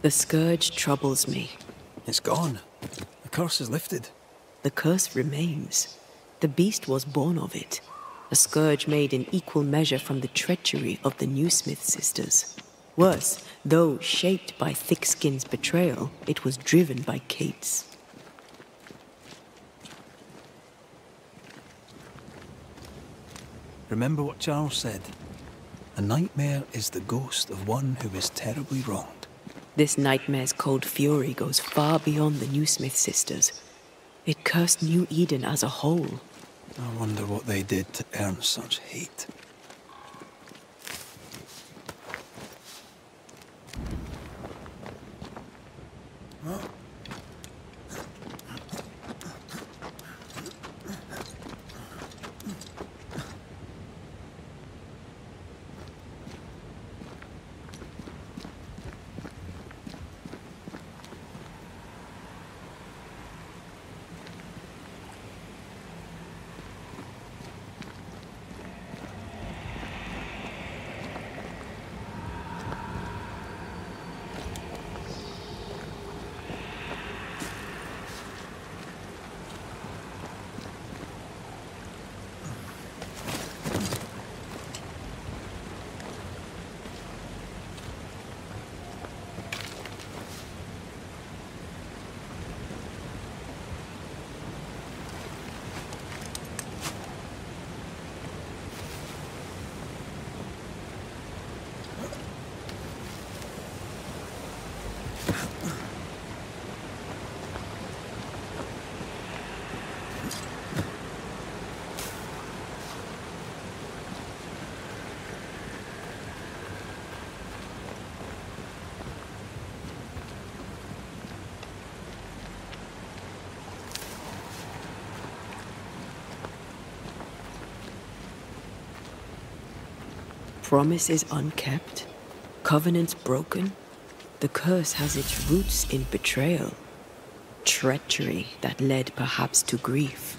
The scourge troubles me. It's gone. The curse is lifted. The curse remains. The beast was born of it. A scourge made in equal measure from the treachery of the Newsmith sisters. Worse, though shaped by Thickskin's betrayal, it was driven by Kate's. Remember what Charles said. A nightmare is the ghost of one who is terribly wronged. This nightmare's cold fury goes far beyond the Newsmith sisters. It cursed New Eden as a whole. I wonder what they did to earn such hate. Promises unkept, covenants broken. The curse has its roots in betrayal, treachery that led perhaps to grief.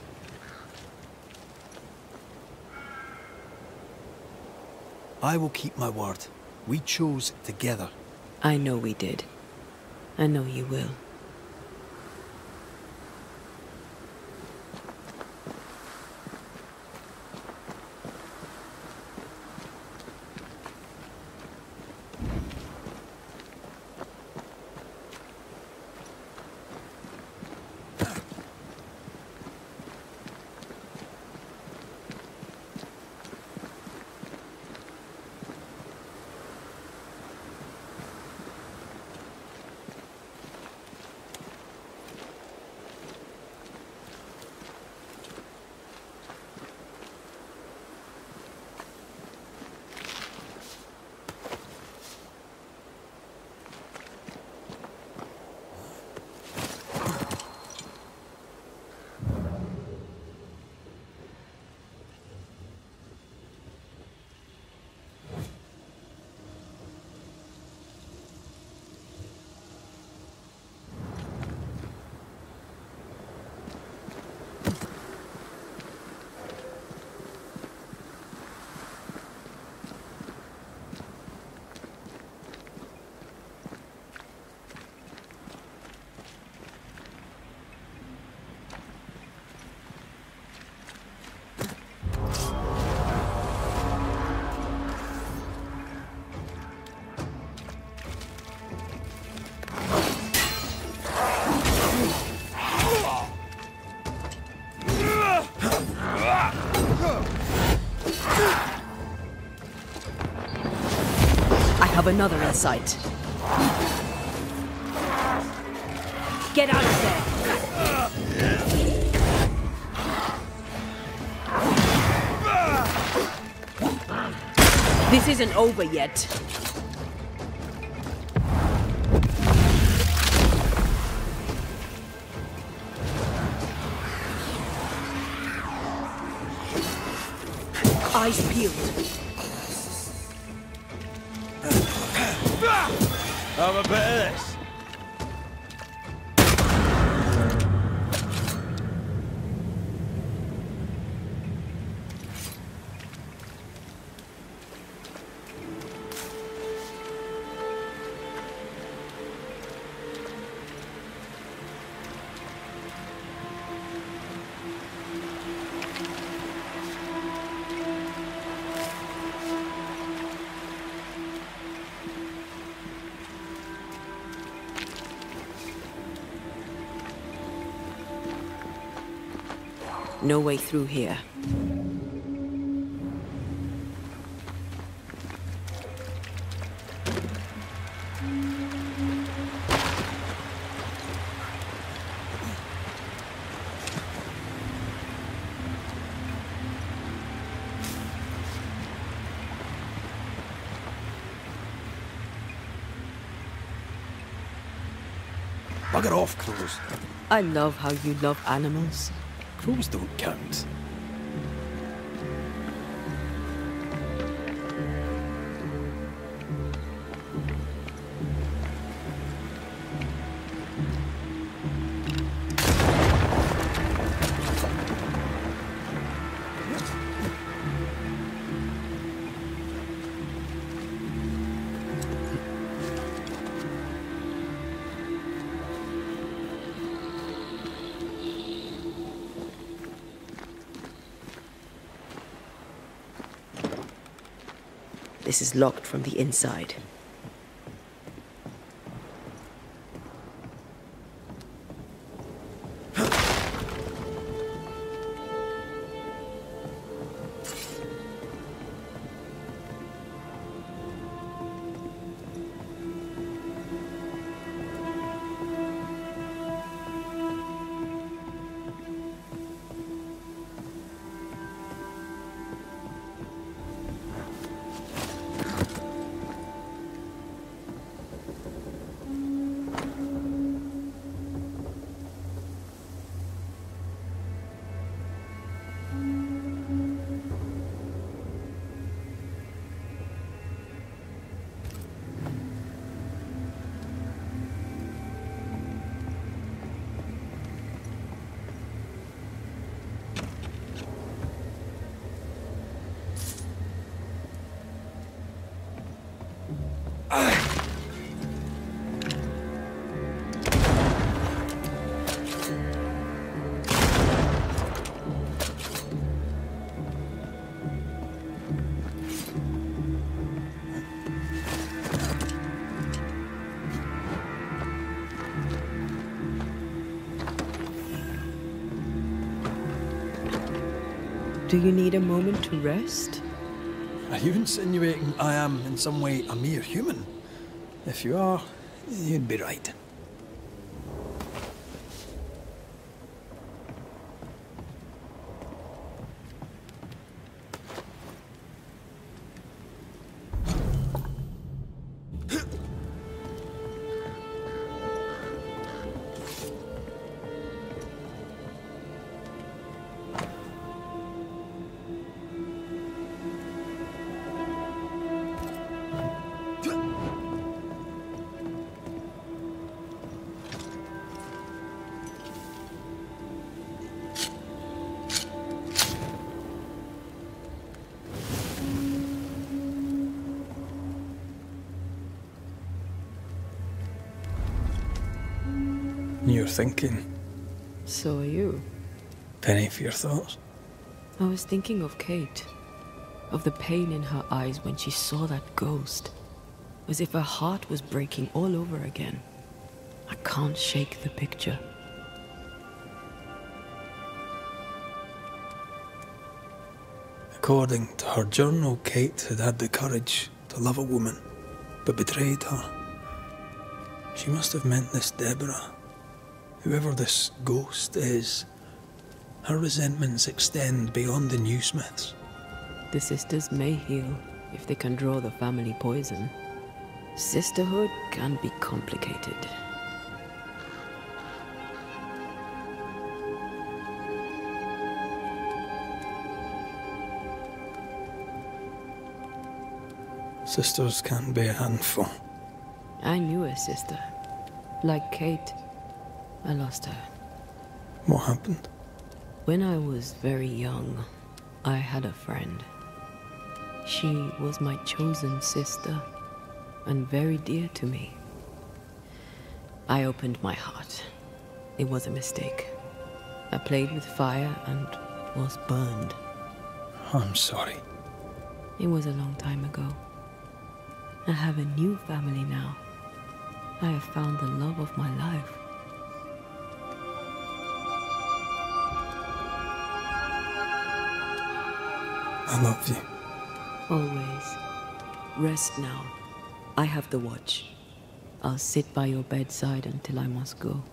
I will keep my word. We chose together. I know we did. I know you will. Have another in sight. Get out of there! This isn't over yet. Eyes peeled. Have a bit of this. No way through here. Bugger off, crows. I love how you love animals. Crows don't count. This is locked from the inside. Do you need a moment to rest? Are you insinuating I am in some way a mere human? If you are, you'd be right. You're thinking. So are you. Penny for your thoughts. I was thinking of Kate. Of the pain in her eyes when she saw that ghost. As if her heart was breaking all over again. I can't shake the picture. According to her journal, Kate had had the courage to love a woman, but betrayed her. She must have meant this Deborah. Whoever this ghost is, her resentments extend beyond the new smiths. The sisters may heal if they can draw the family poison. Sisterhood can be complicated. Sisters can be a handful. I knew a sister. Like Kate. I lost her. What happened? When I was very young, I had a friend. She was my chosen sister, and very dear to me. I opened my heart. It was a mistake. I played with fire and was burned. I'm sorry. It was a long time ago. I have a new family now. I have found the love of my life. I love you. Always. Rest now. I have the watch. I'll sit by your bedside until I must go.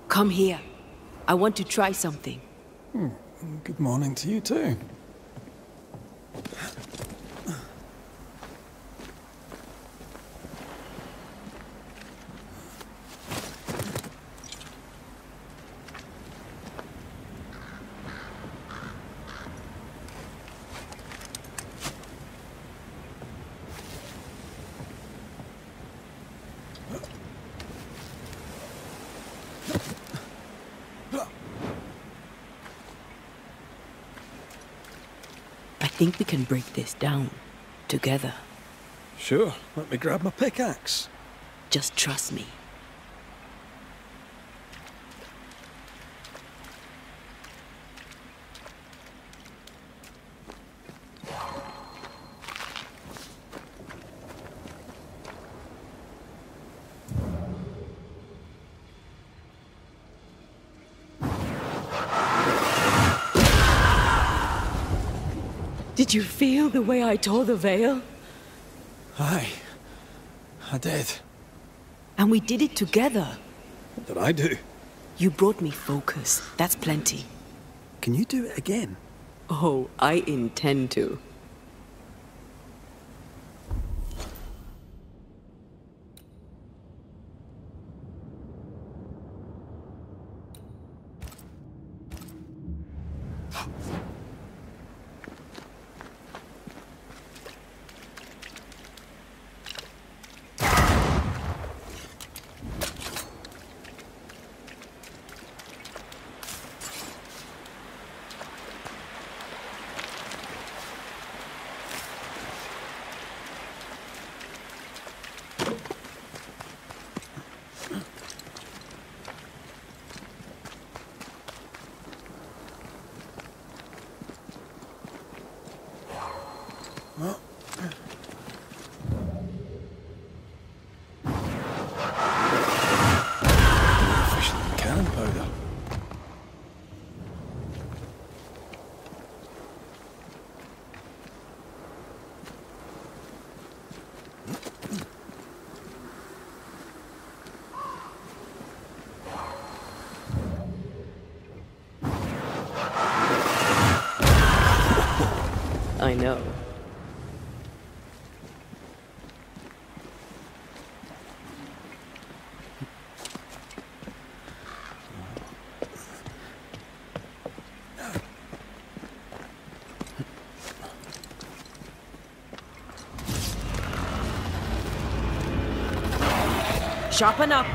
Come here. I want to try something. Good morning to you too. I think we can break this down together. Sure, let me grab my pickaxe. Just trust me. Did you feel the way I tore the veil? Aye, I did. And we did it together. What did I do? You brought me focus. That's plenty. Can you do it again? Oh, I intend to. I know. Sharpen up.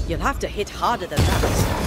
You'll have to hit harder than that.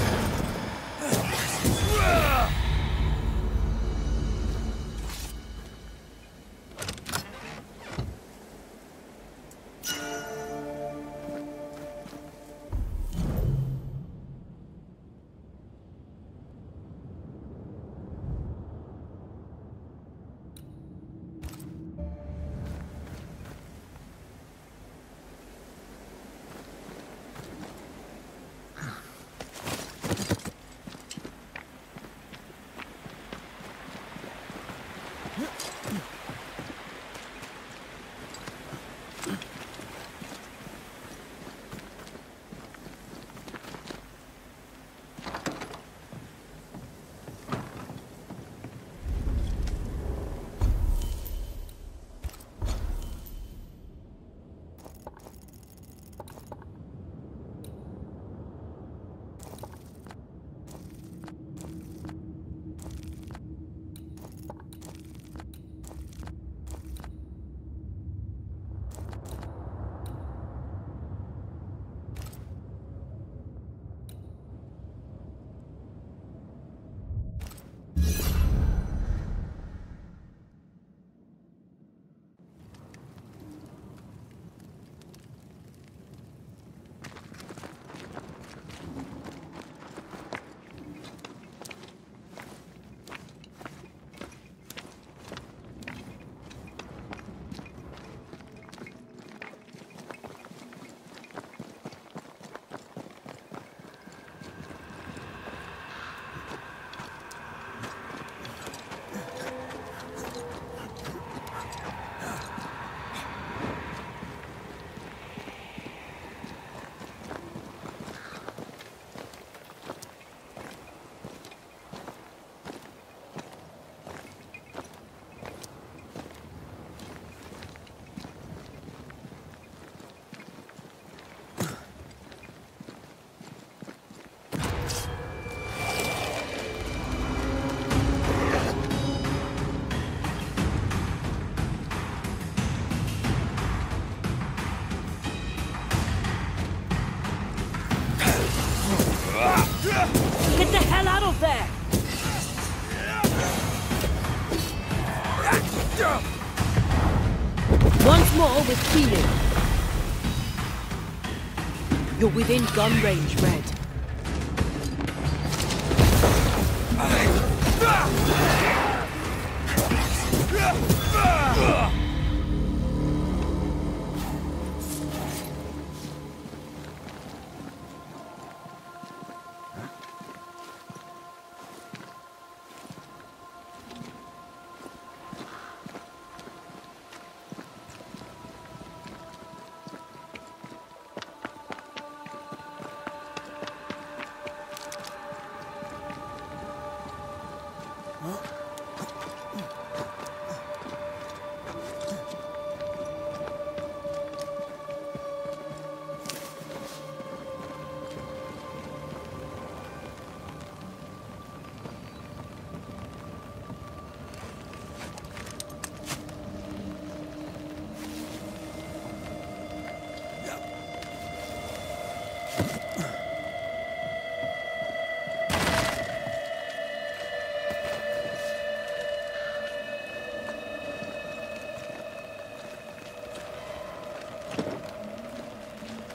Get the hell out of there! Once more with feeling. You're within gun range, Red.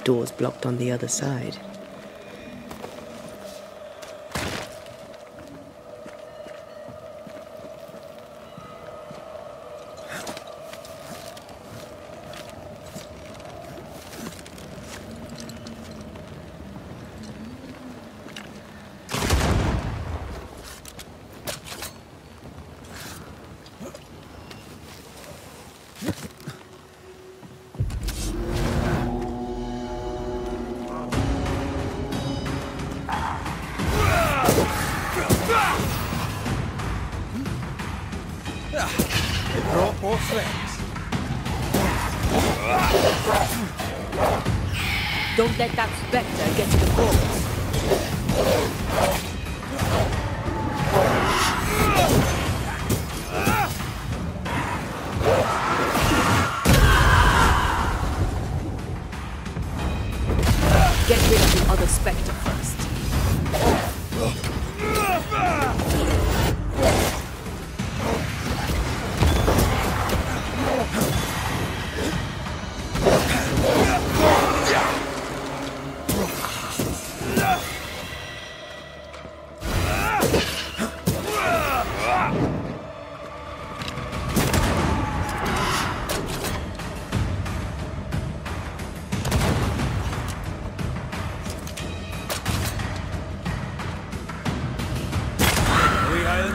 Doors blocked on the other side. Don't let that spectre get to the corpse. Get rid of the other Spectre first.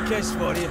Kiss for you.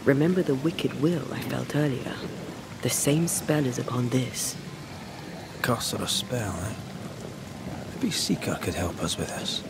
Remember the wicked will I felt earlier? The same spell is upon this. Curse or a spell, eh? Maybe Seeker could help us with this.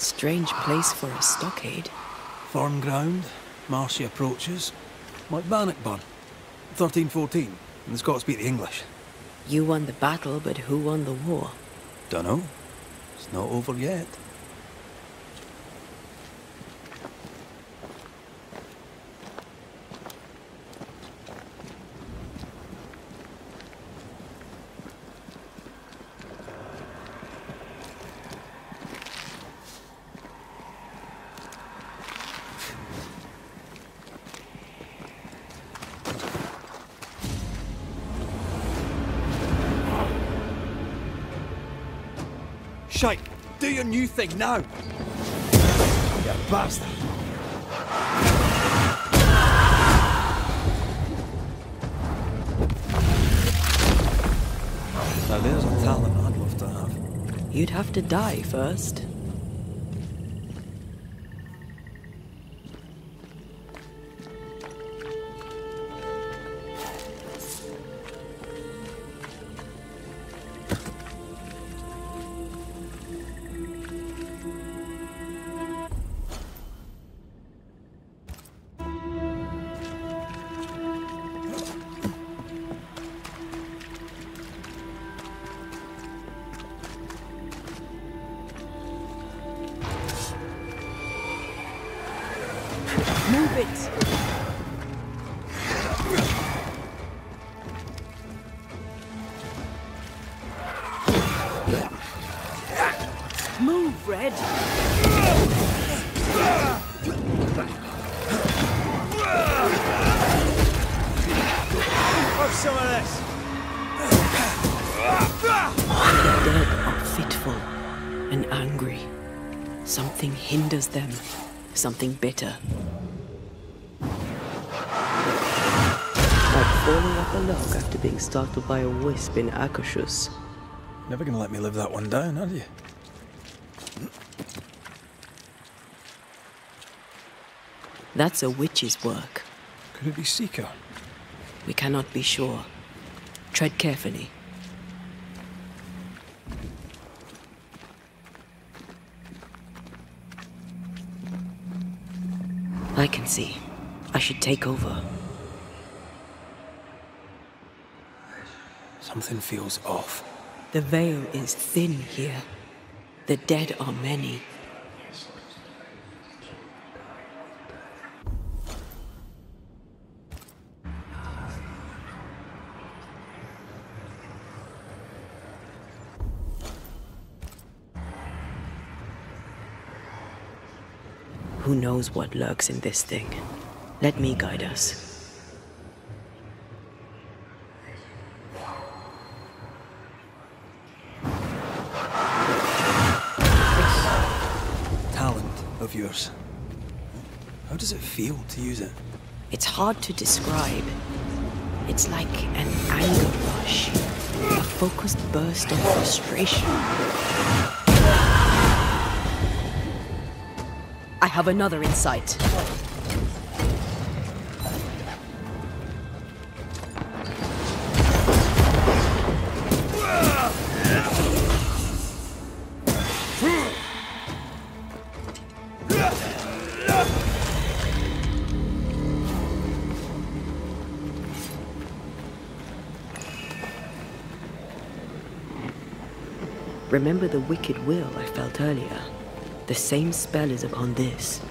Strange place for a stockade. Farm ground, marshy approaches. Like Bannockburn. 1314. And the Scots beat the English. You won the battle, but who won the war? Dunno. It's not over yet. Shite! Do your new thing now! You bastard! Now there's a talent I'd love to have. You'd have to die first. Move it! Move, Red! Have some of this! The dead are fitful and angry. Something hinders them. Something bitter. Like falling off a log after being startled by a wisp in ASUS. Never gonna let me live that one down, are you? That's a witch's work. Could it be Seeker? We cannot be sure. Tread carefully. I can see. I should take over. Something feels off. The veil is thin here. The dead are many. Who knows what lurks in this thing? Let me guide us. Of yours. How does it feel to use it? It's hard to describe. It's like an anger rush, a focused burst of frustration. I have another insight. Remember the wicked will I felt earlier? The same spell is upon this.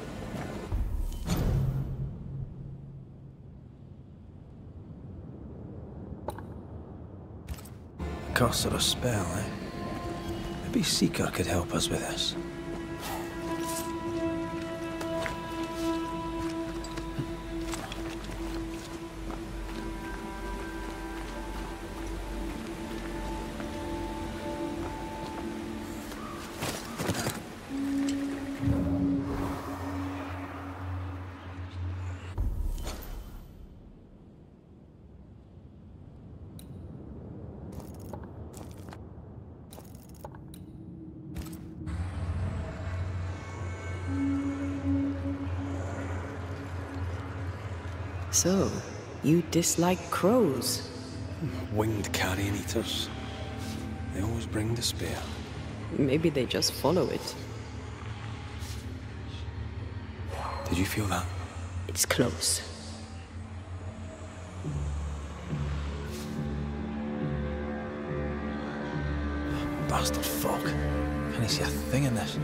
Curse or a spell, eh? Maybe Seeker could help us with this. So, you dislike crows? Winged carrion eaters. They always bring despair. Maybe they just follow it. Did you feel that? It's close. Bastard fog. Can't see a thing in this.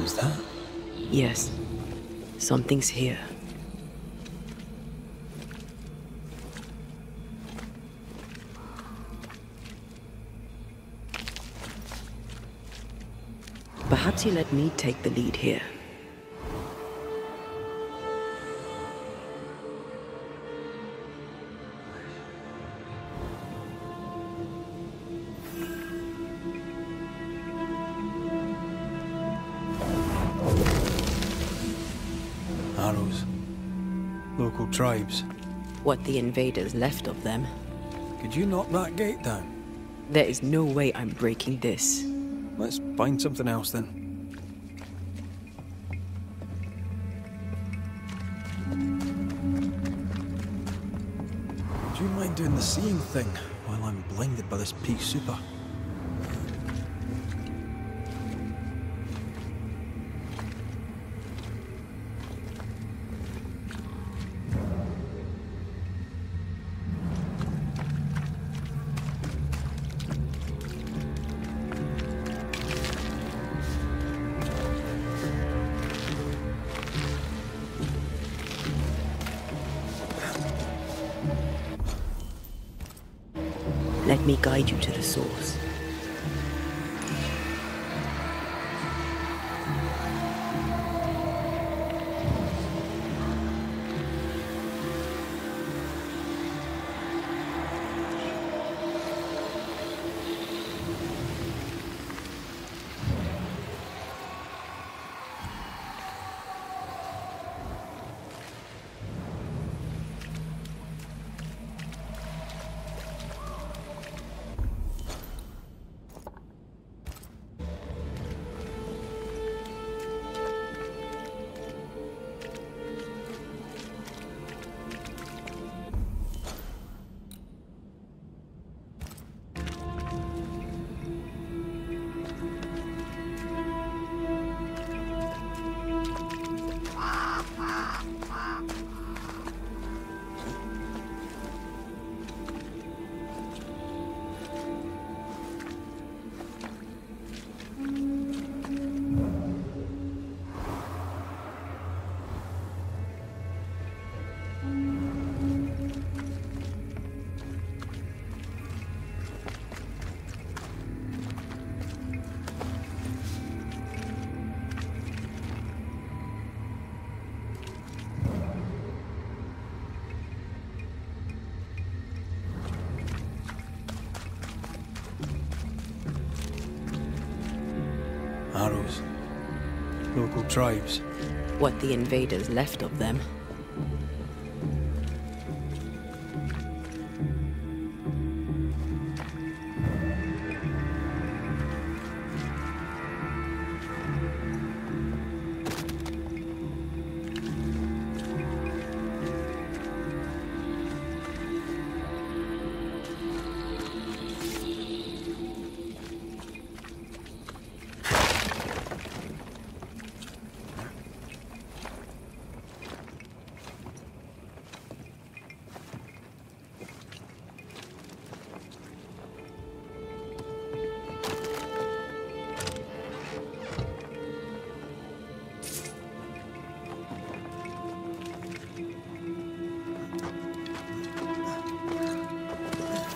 Is that? Yes. Something's here. Perhaps you let me take the lead here. Arrows. Local tribes. What the invaders left of them. Could you knock that gate down? There is no way I'm breaking this. Let's find something else then. Do you mind doing the seeing thing while I'm blinded by this pea super? Let me guide you to the source. Arrows. Local tribes. What the invaders left of them.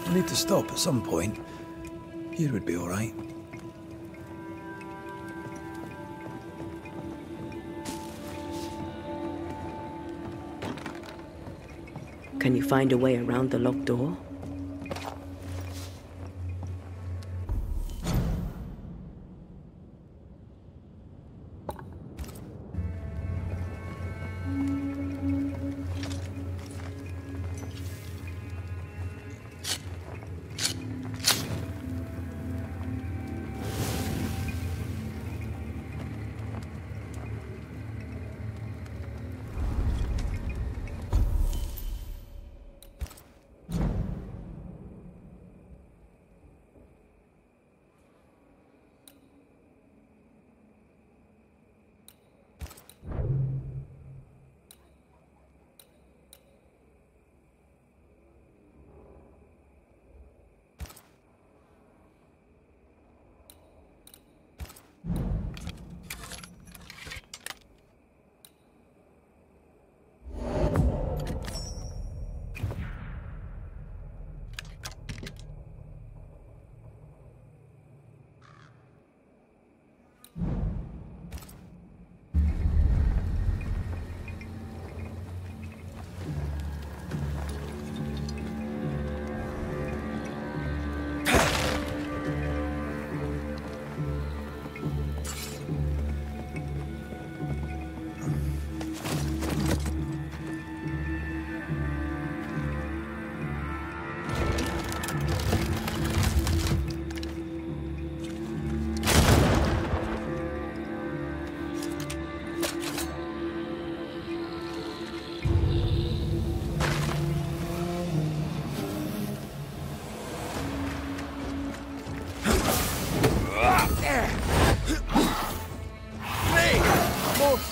I need to stop at some point. Here would be all right. Can you find a way around the locked door?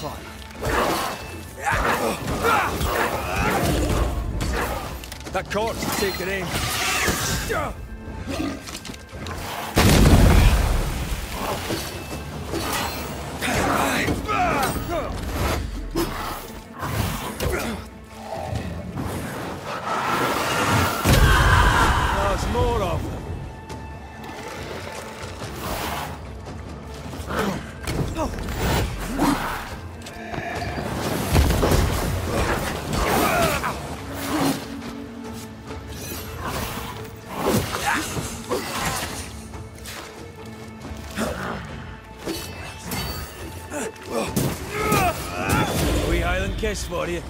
fun. That corpse is taking aim. There's more of them. Wee Highland kiss for you.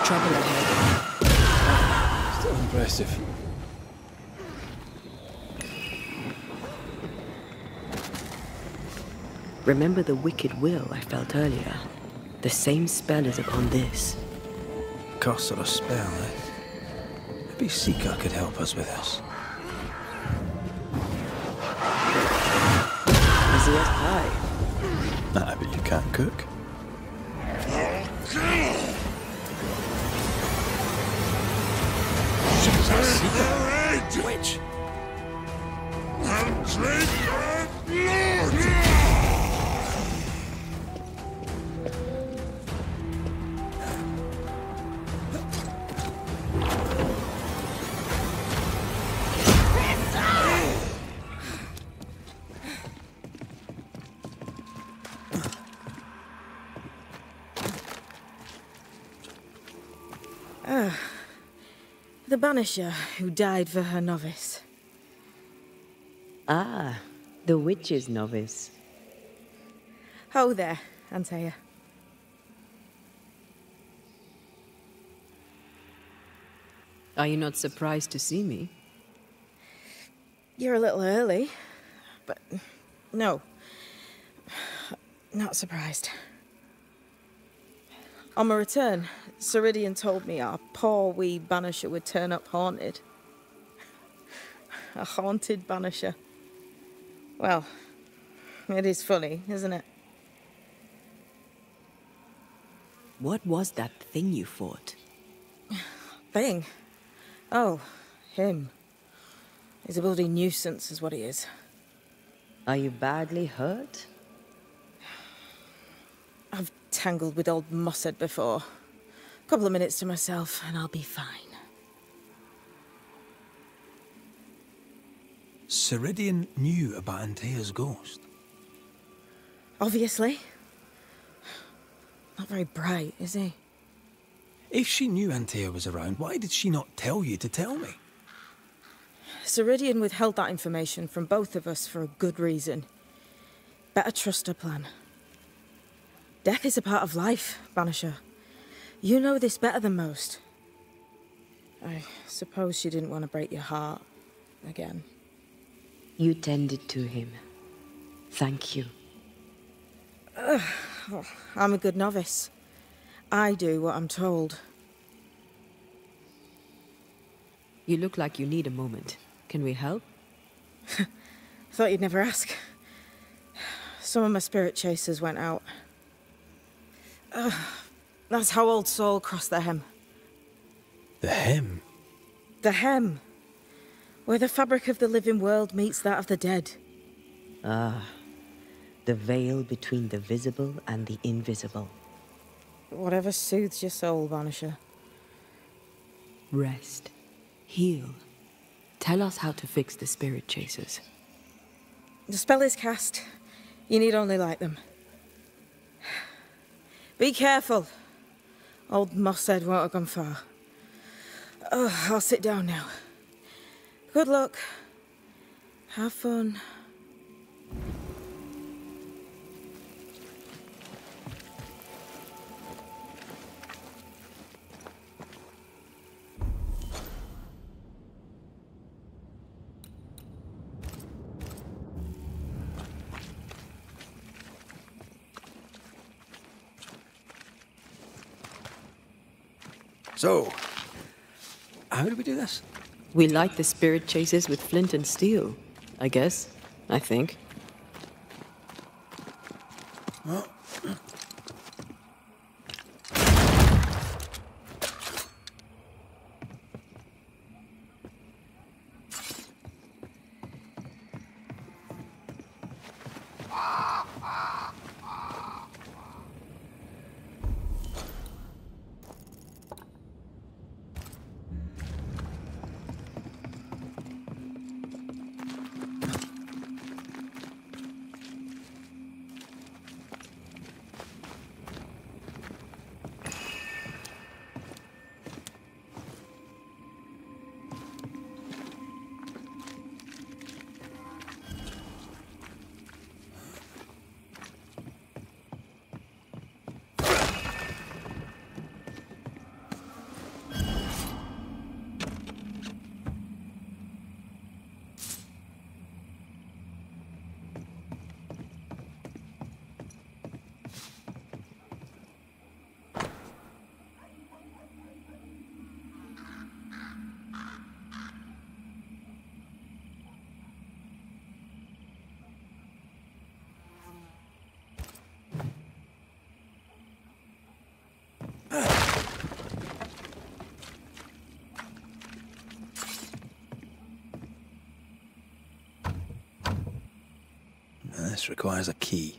Trouble ahead. Still impressive. Remember the wicked will I felt earlier? The same spell is upon this. Curse or a spell, eh? Maybe Seeker could help us with this. Easy as pie. Nah, but you can't cook. Witch! The Banisher who died for her novice. Ah, the witch's novice. Ho there, Antea. Are you not surprised to see me? You're a little early, but no, not surprised. On my return, Ceridian told me our poor wee Banisher would turn up haunted. A haunted Banisher. Well, it is funny, isn't it? What was that thing you fought? Thing? Oh, him. He's a bloody nuisance is what he is. Are you badly hurt? I've tangled with old Mossad before. A couple of minutes to myself and I'll be fine. Ceridian knew about Antea's ghost. Obviously. Not very bright, is he? If she knew Antea was around, why did she not tell you to tell me? Ceridian withheld that information from both of us for a good reason. Better trust her plan. Death is a part of life, Banisher. You know this better than most. I suppose she didn't want to break your heart again. You tended to him. Thank you. I'm a good novice. I do what I'm told. You look like you need a moment. Can we help? Thought you'd never ask. Some of my spirit chasers went out. That's how old Saul crossed the hem. The hem? The hem. Where the fabric of the living world meets that of the dead. Ah, the veil between the visible and the invisible. Whatever soothes your soul, Vanisher. Rest. Heal. Tell us how to fix the spirit chasers. The spell is cast. You need only light them. Be careful. Old Moss said won't have gone far. Oh, I'll sit down now. Good luck. Have fun. So, how do we do this? We light the spirit chasers with flint and steel, I guess. I think. Well, this requires a key.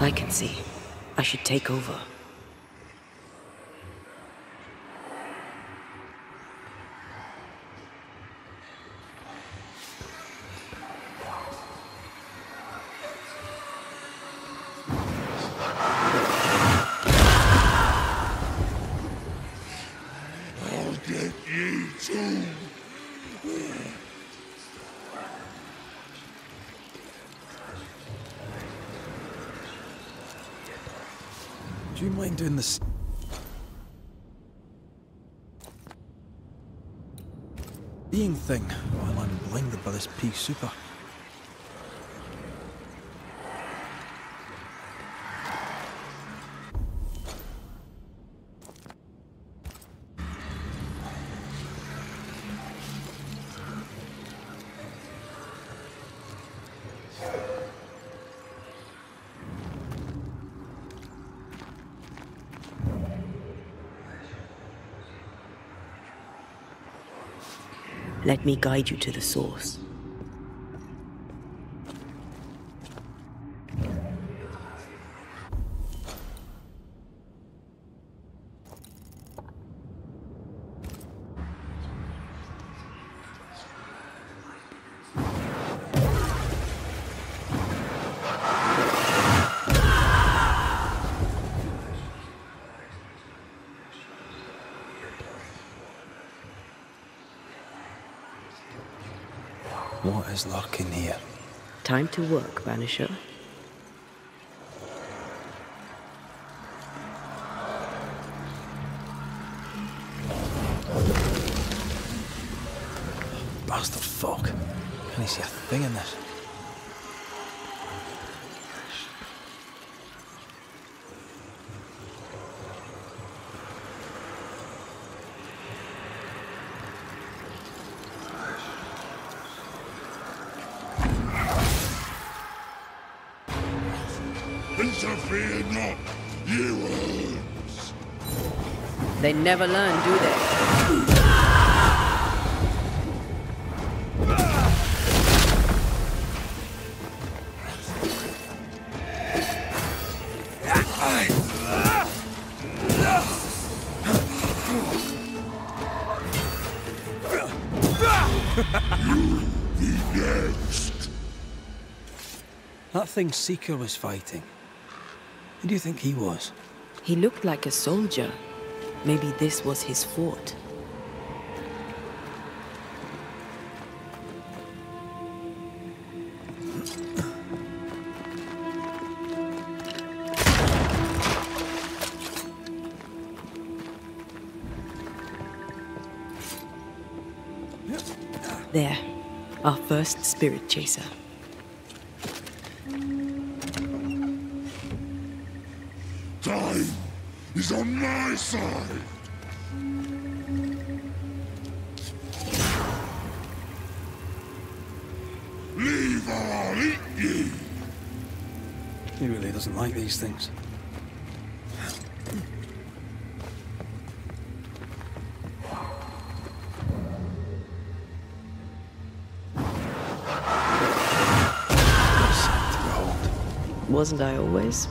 I can see. I should take over. I'll get you too. Do you mind doing this? Being thing while I'm blinded by this pea super. Let me guide you to the source. What is lurking here? Time to work, Banisher. Bastard fuck. Can he see a thing in this? Interfere not, you worms. They never learn, do they? Be next. That thing Seeker was fighting. Who do you think he was? He looked like a soldier. Maybe this was his fort. There, our first spirit chaser. Time is on my side. Leave or I'll eat you. He really doesn't like these things. Wasn't I always?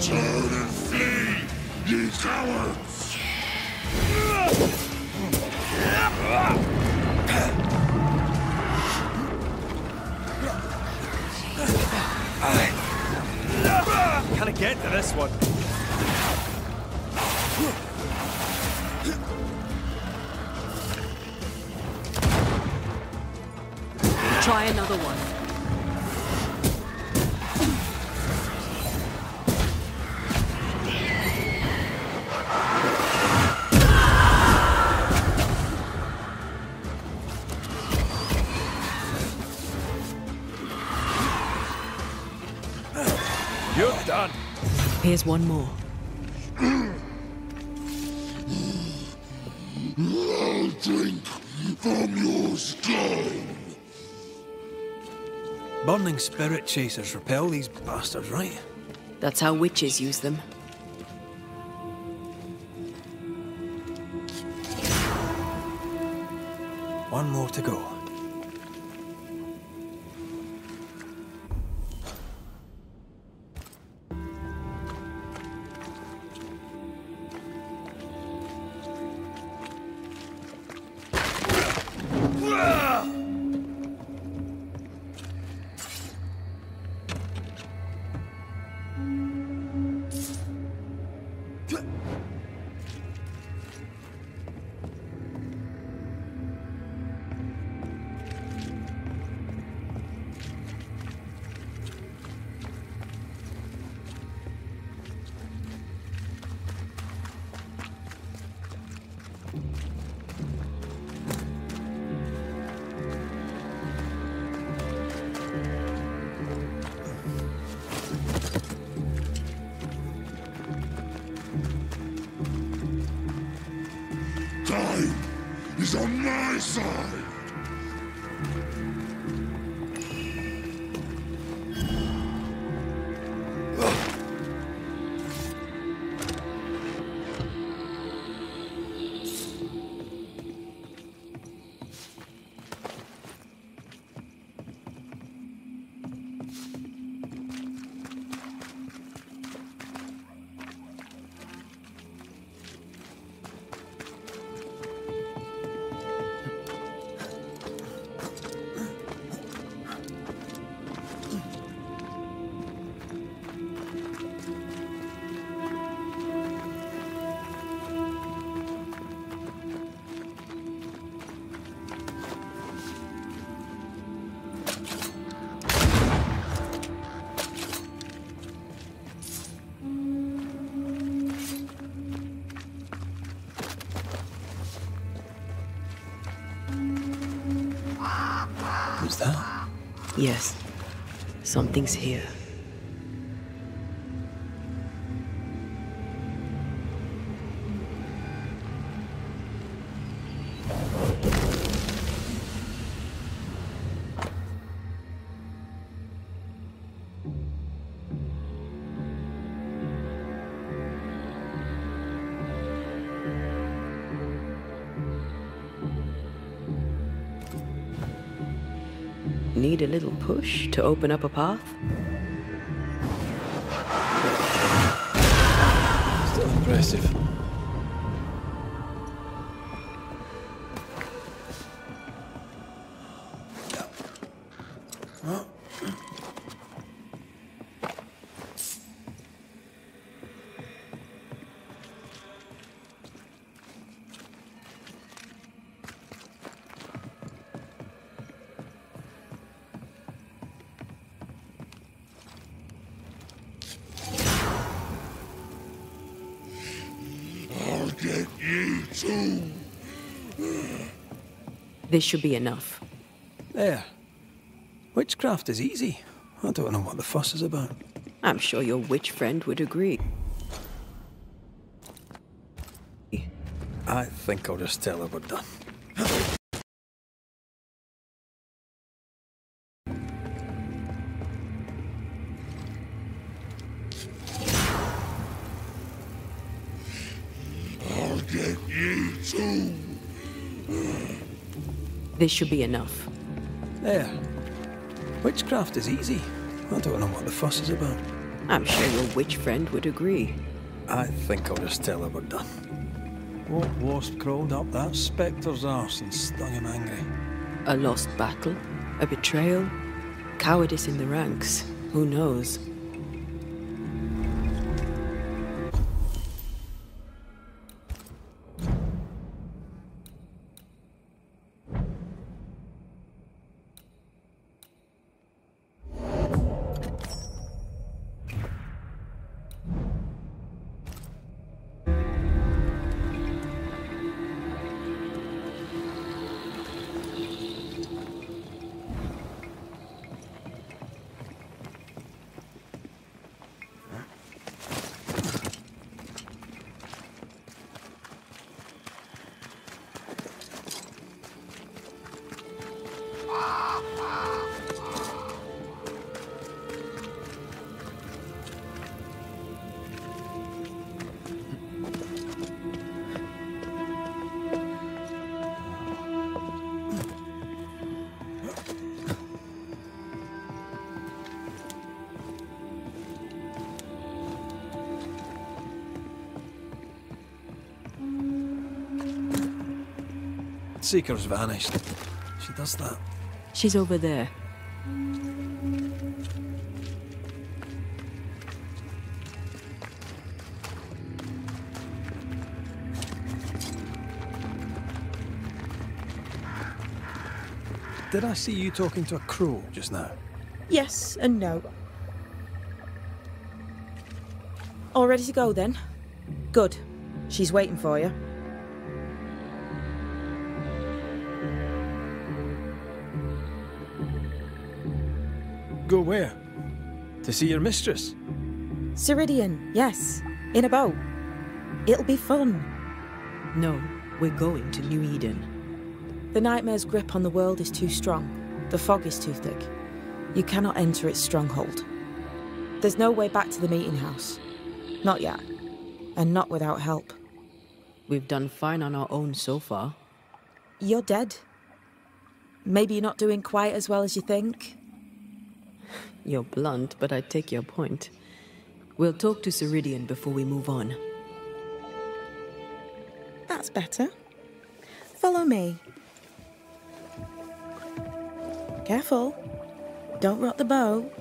Turn and flee, ye cowards! Can I get to this one? Try another one. Here's one more. I'll drink from your skull. Burning spirit chasers repel these bastards, right? That's how witches use them. One more to go. Time is on my side. What's that? Yes. Something's here. Need a little push to open up a path? Still impressive. I'll get you too. This should be enough. There. Witchcraft is easy. I don't know what the fuss is about. I'm sure your witch friend would agree. I think I'll just tell her we're done. I'll get you too. This should be enough. There. Witchcraft is easy. I don't know what the fuss is about. I'm sure your witch friend would agree. I think I'll just tell her we're done. What wasp crawled up that spectre's arse and stung him angry? A lost battle? A betrayal? Cowardice in the ranks? Who knows? Seeker's vanished. She does that. She's over there. Did I see you talking to a crow just now? Yes and no. All ready to go then? Good. She's waiting for you. Go where? To see your mistress? Ceridian, yes. In a boat. It'll be fun. No, we're going to New Eden. The nightmare's grip on the world is too strong. The fog is too thick. You cannot enter its stronghold. There's no way back to the meeting house. Not yet. And not without help. We've done fine on our own so far. You're dead. Maybe you're not doing quite as well as you think. You're blunt, but I take your point. We'll talk to Ceridian before we move on. That's better. Follow me. Careful. Don't rock the boat.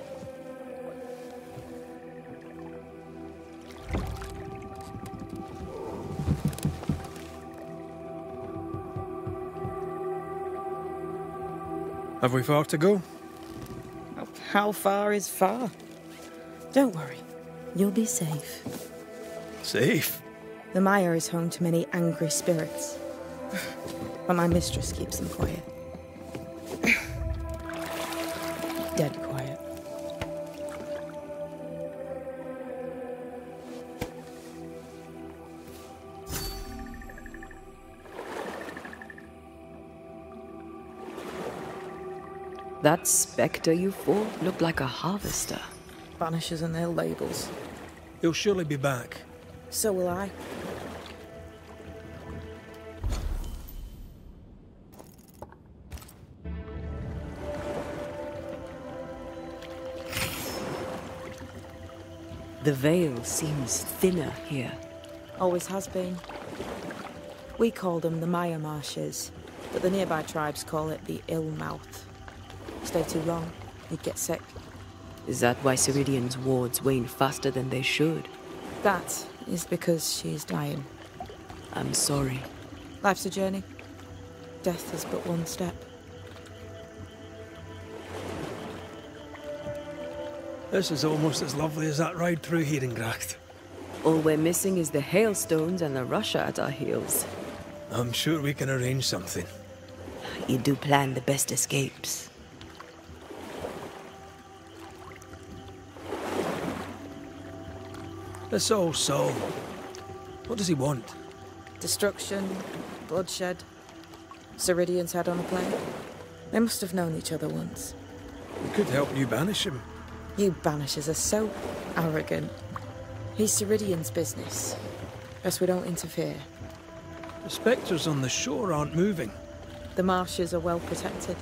Have we far to go? How far is far? Don't worry. You'll be safe. Safe? The mire is home to many angry spirits. But my mistress keeps them quiet. Dead quiet. That spectre you fought looked like a harvester. Banishers and their labels. He'll surely be back. So will I. The veil seems thinner here. Always has been. We call them the Maya Marshes, but the nearby tribes call it the Ill Mouth. Stay too long, you'd get sick. Is that why Ceridian's wards wane faster than they should? That is because she's dying. I'm sorry. Life's a journey. Death is but one step. This is almost as lovely as that ride through Herengracht. All we're missing is the hailstones and the Russia at our heels. I'm sure we can arrange something. You do plan the best escapes. This old Saul. What does he want? Destruction, bloodshed. Ceridian's head on a plane. They must have known each other once. We could help you banish him. You Banishers are so arrogant. He's Ceridian's business. Best we don't interfere. The spectres on the shore aren't moving. The marshes are well protected.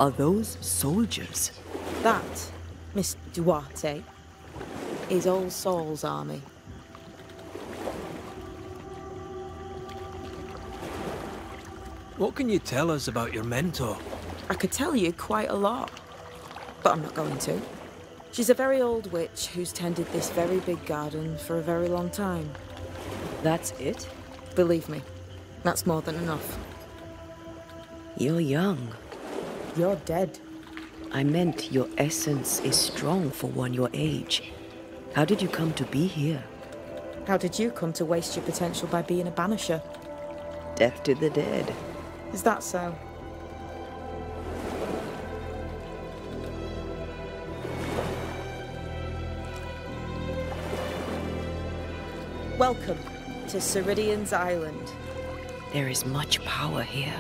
Are those soldiers? That, Miss Duarte, is Old Saul's army. What can you tell us about your mentor? I could tell you quite a lot, but I'm not going to. She's a very old witch who's tended this very big garden for a very long time. That's it? Believe me, that's more than enough. You're young. You're dead. I meant your essence is strong for one your age. How did you come to be here? How did you come to waste your potential by being a banisher? Death to the dead. Is that so? Welcome to Ceridian's Island. There is much power here.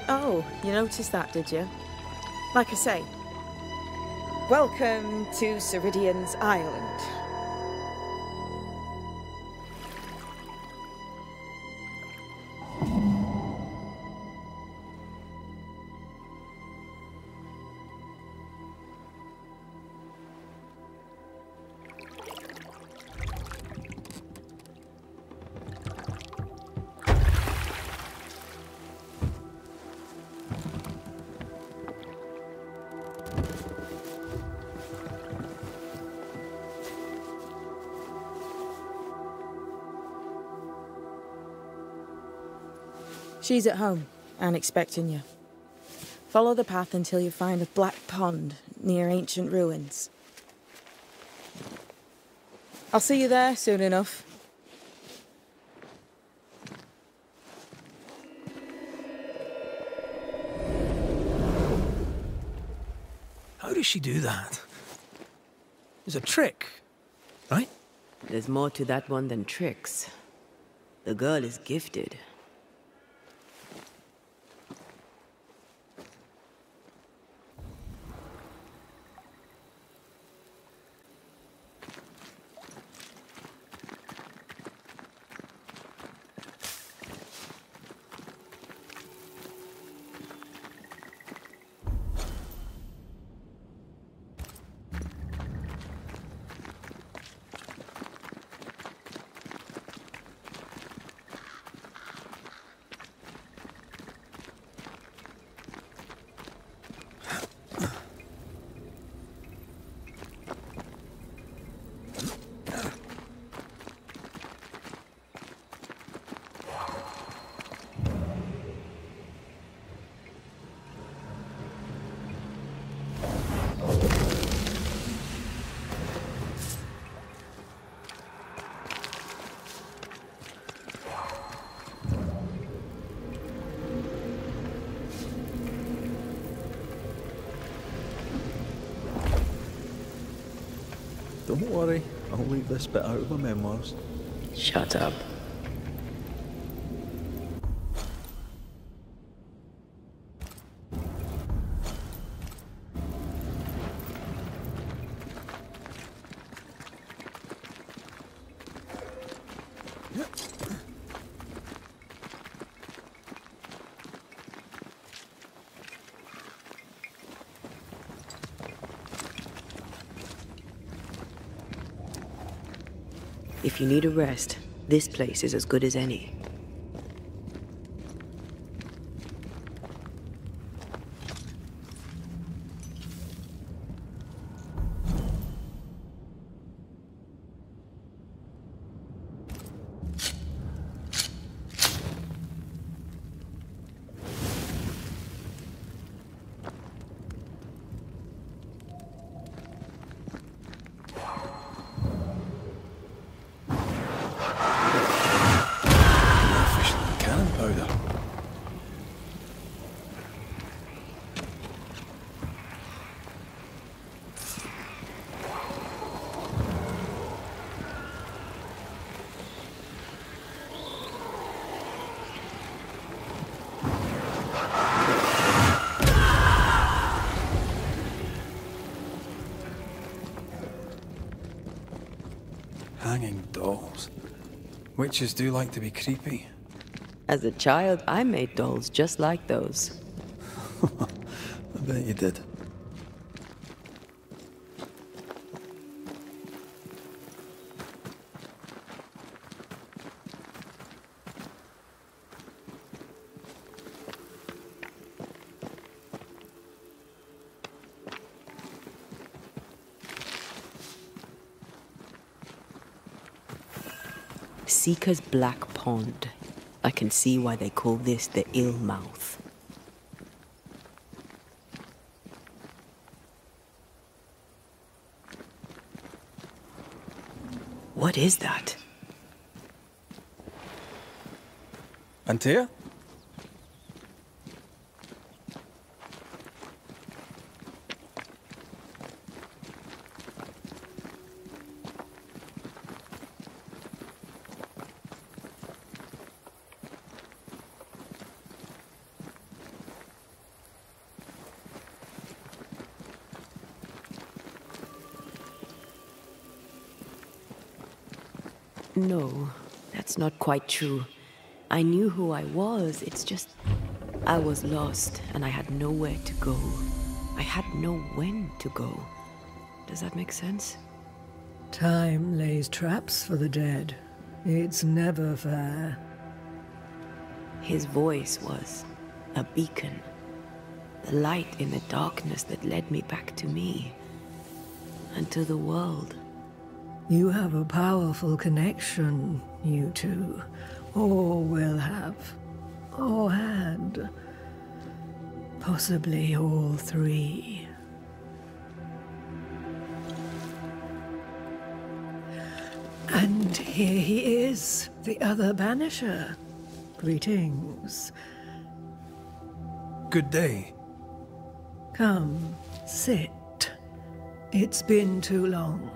Oh, you noticed that, did you? Like I say, welcome to Ceridian's Island. She's at home and expecting you. Follow the path until you find a black pond near ancient ruins. I'll see you there soon enough. How does she do that? It's a trick, right? There's more to that one than tricks. The girl is gifted. Don't worry, I'll leave this bit out of my memoirs. Shut up. If you need a rest, this place is as good as any. Hanging dolls. Witches do like to be creepy. As a child, I made dolls just like those. I bet you did. Seeker's Black Pond. I can see why they call this the Ill Mouth. What is that? Antea? No, that's not quite true. I knew who I was, it's just... I was lost, and I had nowhere to go. I had no when to go. Does that make sense? Time lays traps for the dead. It's never fair. His voice was a beacon. The light in the darkness that led me back to me. And to the world. You have a powerful connection, you two. Or will have. Or had. Possibly all three. And here he is, the other Banisher. Greetings. Good day. Come, sit. It's been too long.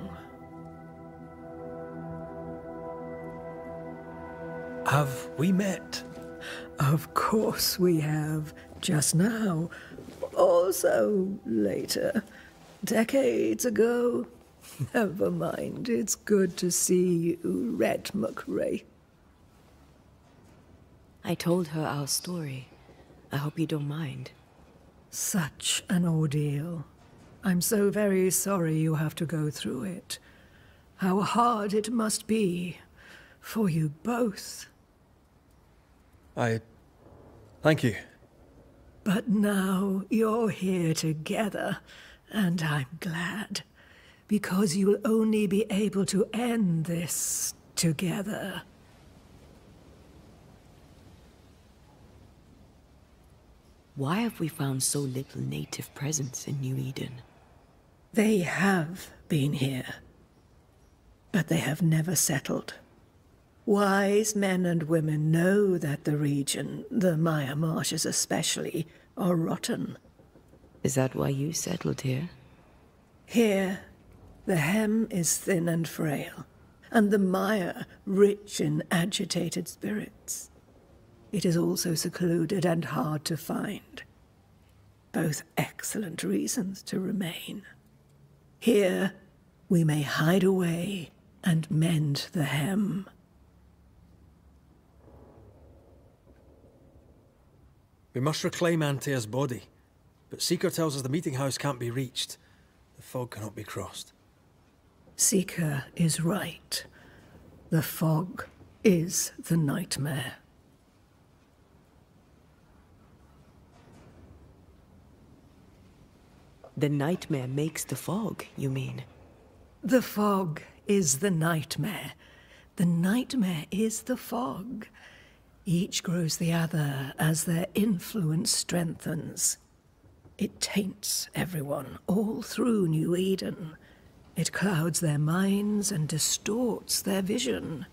Have we met? Of course we have. Just now. Also later. Decades ago. Never mind. It's good to see you, Red McRae. I told her our story. I hope you don't mind. Such an ordeal. I'm so very sorry you have to go through it. How hard it must be for you both. Thank you. But now you're here together, and I'm glad. Because you'll only be able to end this together. Why have we found so little native presence in New Eden? They have been here, but they have never settled. Wise men and women know that the region, the Maya Marshes especially, are rotten. Is that why you settled here? Here, the hem is thin and frail, and the Maya rich in agitated spirits. It is also secluded and hard to find. Both excellent reasons to remain. Here, we may hide away and mend the hem. We must reclaim Antea's body, but Seeker tells us the meeting house can't be reached. The fog cannot be crossed. Seeker is right. The fog is the nightmare. The nightmare makes the fog, you mean? The fog is the nightmare. The nightmare is the fog. Each grows the other as their influence strengthens. It taints everyone, all through New Eden. It clouds their minds and distorts their vision.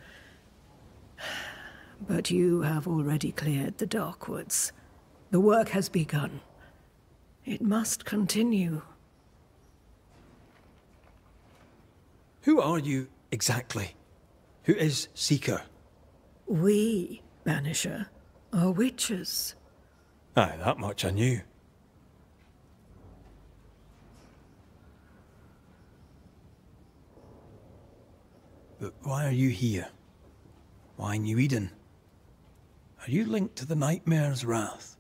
But you have already cleared the Darkwoods. The work has begun. It must continue. Who are you exactly? Who is Seeker? We, Banisher, are witches. Aye, that much I knew. But why are you here? Why New Eden? Are you linked to the Nightmare's wrath?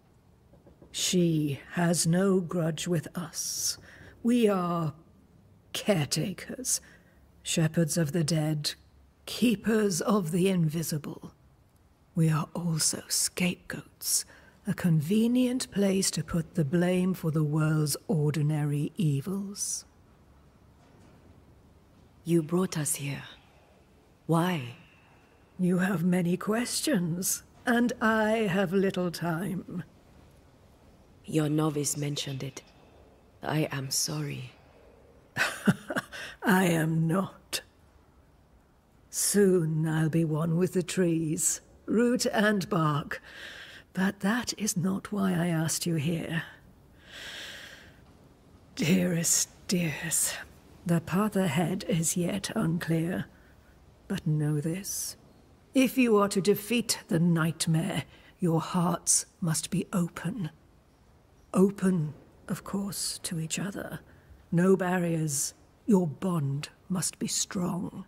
She has no grudge with us. We are caretakers, shepherds of the dead, keepers of the invisible. We are also scapegoats, a convenient place to put the blame for the world's ordinary evils. You brought us here. Why? You have many questions, and I have little time. Your novice mentioned it. I am sorry. I am not. Soon I'll be one with the trees, root and bark. But that is not why I asked you here. Dearest dears, the path ahead is yet unclear. But know this. If you are to defeat the nightmare, your hearts must be open. Open, of course, to each other. No barriers. Your bond must be strong.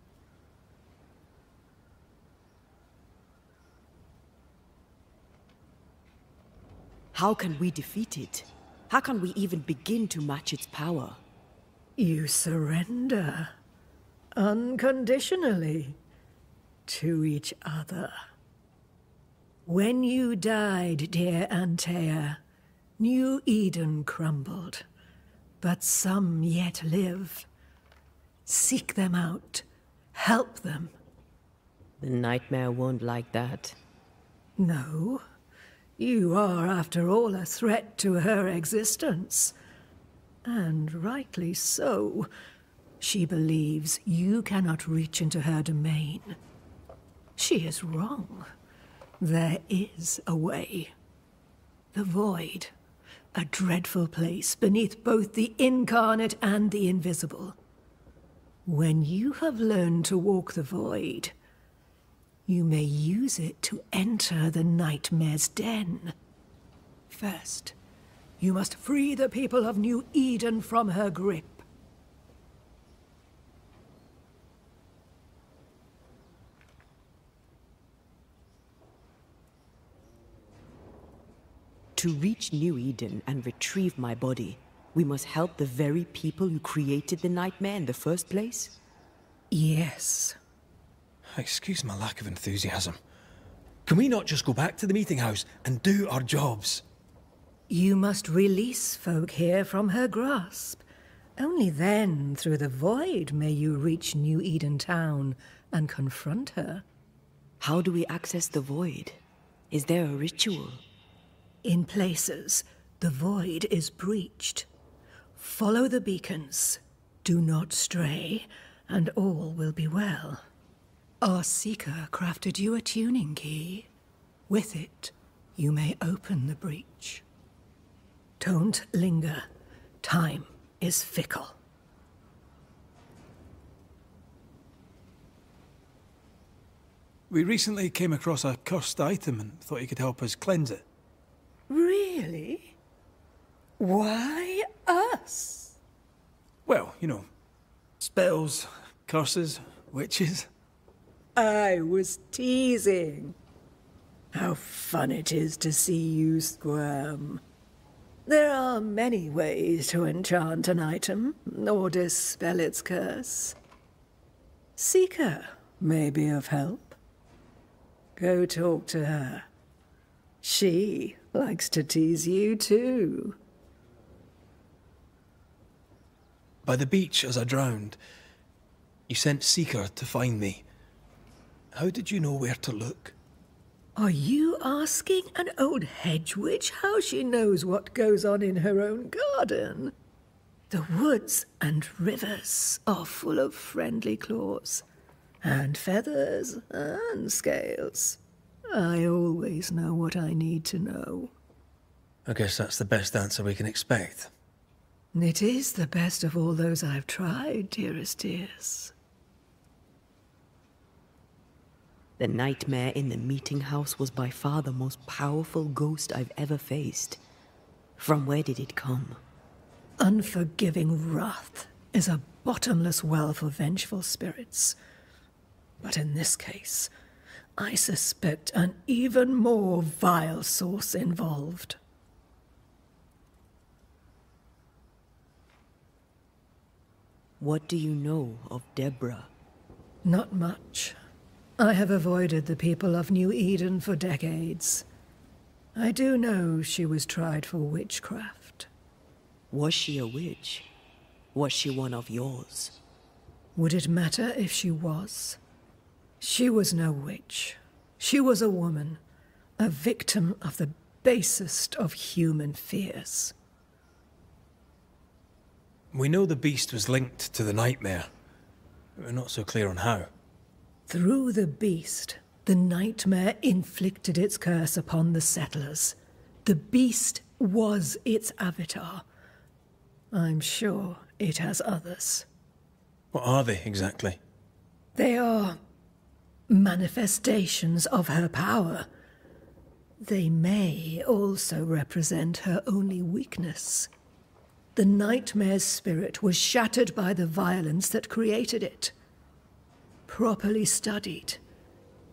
How can we defeat it? How can we even begin to match its power? You surrender unconditionally to each other. When you died, dear Antea, New Eden crumbled, but some yet live. Seek them out. Help them. The nightmare won't like that. No. You are, after all, a threat to her existence. And rightly so. She believes you cannot reach into her domain. She is wrong. There is a way. The void. A dreadful place beneath both the incarnate and the invisible. When you have learned to walk the void, you may use it to enter the nightmare's den. First, you must free the people of New Eden from her grip. To reach New Eden and retrieve my body, we must help the very people who created the nightmare in the first place? Yes. Excuse my lack of enthusiasm. Can we not just go back to the meeting house and do our jobs? You must release folk here from her grasp. Only then, through the void, may you reach New Eden Town and confront her. How do we access the void? Is there a ritual? In places, the void is breached. Follow the beacons. Do not stray, and all will be well. Our seeker crafted you a tuning key. With it, you may open the breach. Don't linger. Time is fickle. We recently came across a cursed item and thought you could help us cleanse it. Really? Why us? Well, you know, spells, curses, witches. I was teasing. How fun it is to see you squirm. There are many ways to enchant an item, or dispel its curse. Seeker may be of help. Go talk to her. She likes to tease you too. By the beach as I drowned, you sent Seeker to find me. How did you know where to look? Are you asking an old hedge witch how she knows what goes on in her own garden? The woods and rivers are full of friendly claws, and feathers and scales. I always know what I need to know. I guess that's the best answer we can expect. It is the best of all those I've tried, dearest dears. The nightmare in the meeting house was by far the most powerful ghost I've ever faced. From where did it come? Unforgiving wrath is a bottomless well for vengeful spirits. But in this case, I suspect an even more vile source involved. What do you know of Deborah? Not much. I have avoided the people of New Eden for decades. I do know she was tried for witchcraft. Was she a witch? Was she one of yours? Would it matter if she was? She was no witch. She was a woman, a victim of the basest of human fears. We know the beast was linked to the nightmare. We're not so clear on how. Through the beast, the nightmare inflicted its curse upon the settlers. The beast was its avatar. I'm sure it has others. What are they exactly? They are manifestations of her power. They may also represent her only weakness. The nightmare's spirit was shattered by the violence that created it. Properly studied,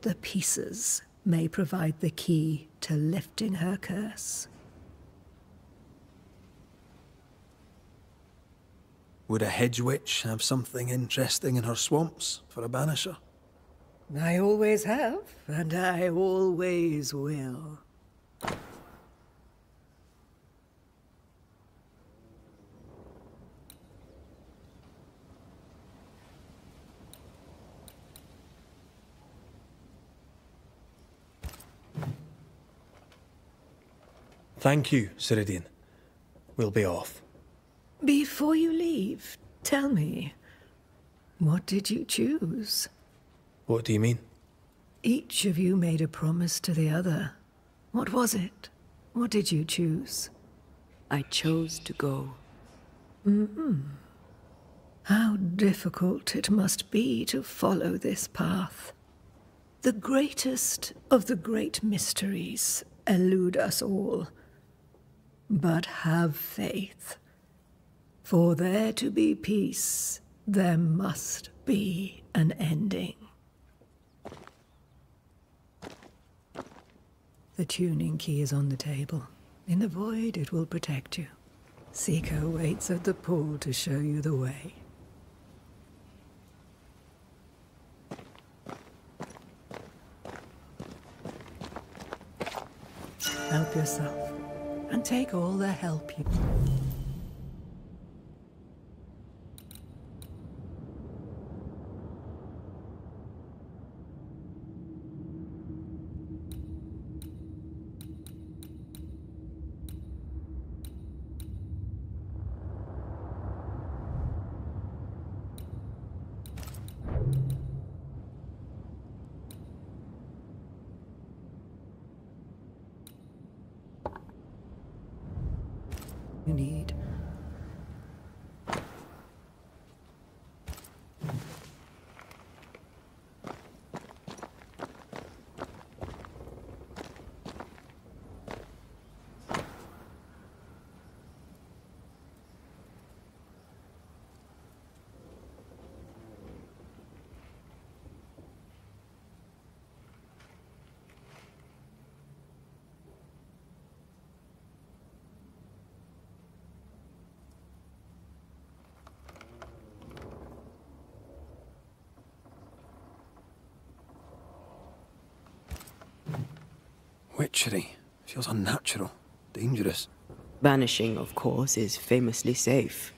the pieces may provide the key to lifting her curse. Would a hedge witch have something interesting in her swamps for a banisher? I always have, and I always will. Thank you, Ceridian. We'll be off. Before you leave, tell me, what did you choose? What do you mean? Each of you made a promise to the other. What was it? What did you choose? I chose to go. How difficult it must be to follow this path. The greatest of the great mysteries elude us all. But have faith. For there to be peace, there must be an ending. The tuning key is on the table. In the void, it will protect you. Seeker waits at the pool to show you the way. Help yourself, and take all the help you... you need. Witchery. Feels unnatural. Dangerous. Banishing, of course, is famously safe.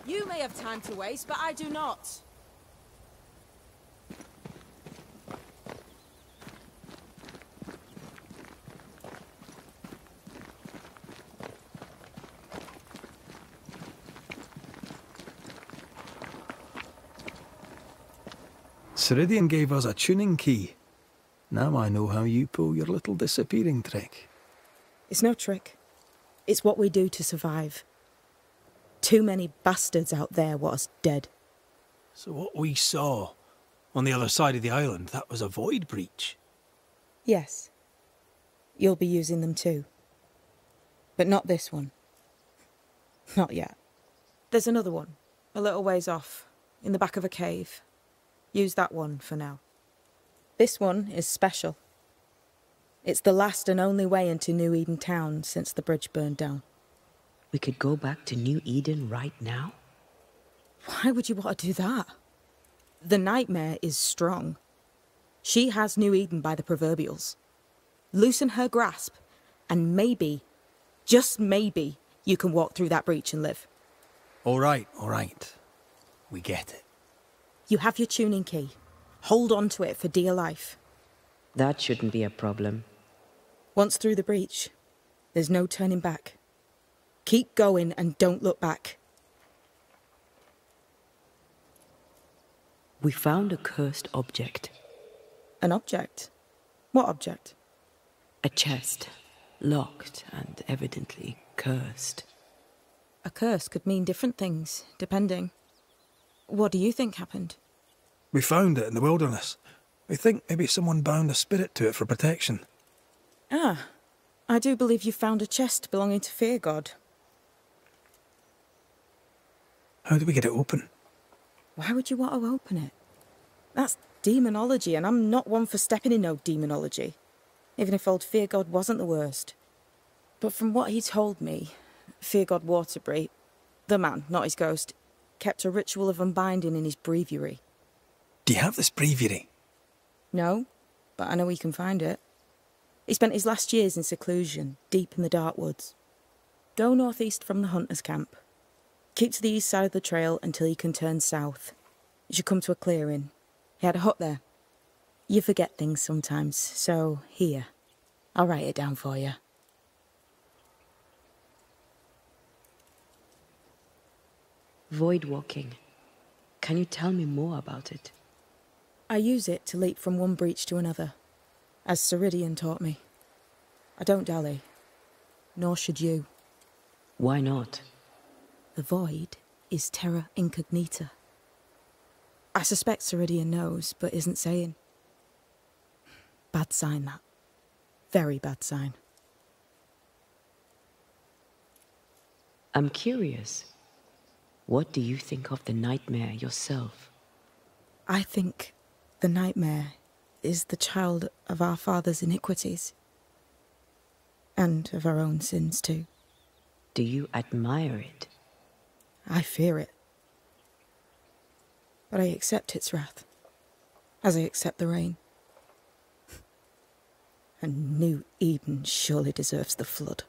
You may have time to waste, but I do not. Ceridian gave us a tuning key. Now I know how you pull your little disappearing trick. It's no trick. It's what we do to survive. Too many bastards out there want us dead. So what we saw on the other side of the island, that was a void breach? Yes. You'll be using them too. But not this one. Not yet. There's another one, a little ways off, in the back of a cave. Use that one for now. This one is special. It's the last and only way into New Eden town since the bridge burned down. We could go back to New Eden right now? Why would you want to do that? The nightmare is strong. She has New Eden by the proverbials. Loosen her grasp, and maybe, just maybe, you can walk through that breach and live. All right. We get it. You have your tuning key. Hold on to it for dear life. That shouldn't be a problem. Once through the breach, there's no turning back. Keep going and don't look back. We found a cursed object. An object? What object? A chest, locked and evidently cursed. A curse could mean different things, depending. What do you think happened? We found it in the wilderness. We think maybe someone bound a spirit to it for protection. Ah, I do believe you found a chest belonging to Fear God. How do we get it open? Why would you want to open it? That's demonology, and I'm not one for stepping in no demonology. Even if old Fear God wasn't the worst. But from what he told me, Fear God Waterbury, the man, not his ghost, kept a ritual of unbinding in his breviary. Do you have this breviary? No, but I know he can find it. He spent his last years in seclusion, deep in the dark woods. Go northeast from the hunters' camp. Keep to the east side of the trail until you can turn south. You should come to a clearing. He had a hut there. You forget things sometimes, so here. I'll write it down for you. Void walking. Can you tell me more about it? I use it to leap from one breach to another, as Ceridian taught me. I don't dally, nor should you. Why not? The void is terra incognita. I suspect Ceridian knows, but isn't saying. Bad sign, that. Very bad sign. I'm curious. What do you think of the nightmare yourself? I think the nightmare is the child of our father's iniquities. And of our own sins, too. Do you admire it? I fear it. But I accept its wrath, as I accept the rain. And New Eden surely deserves the flood.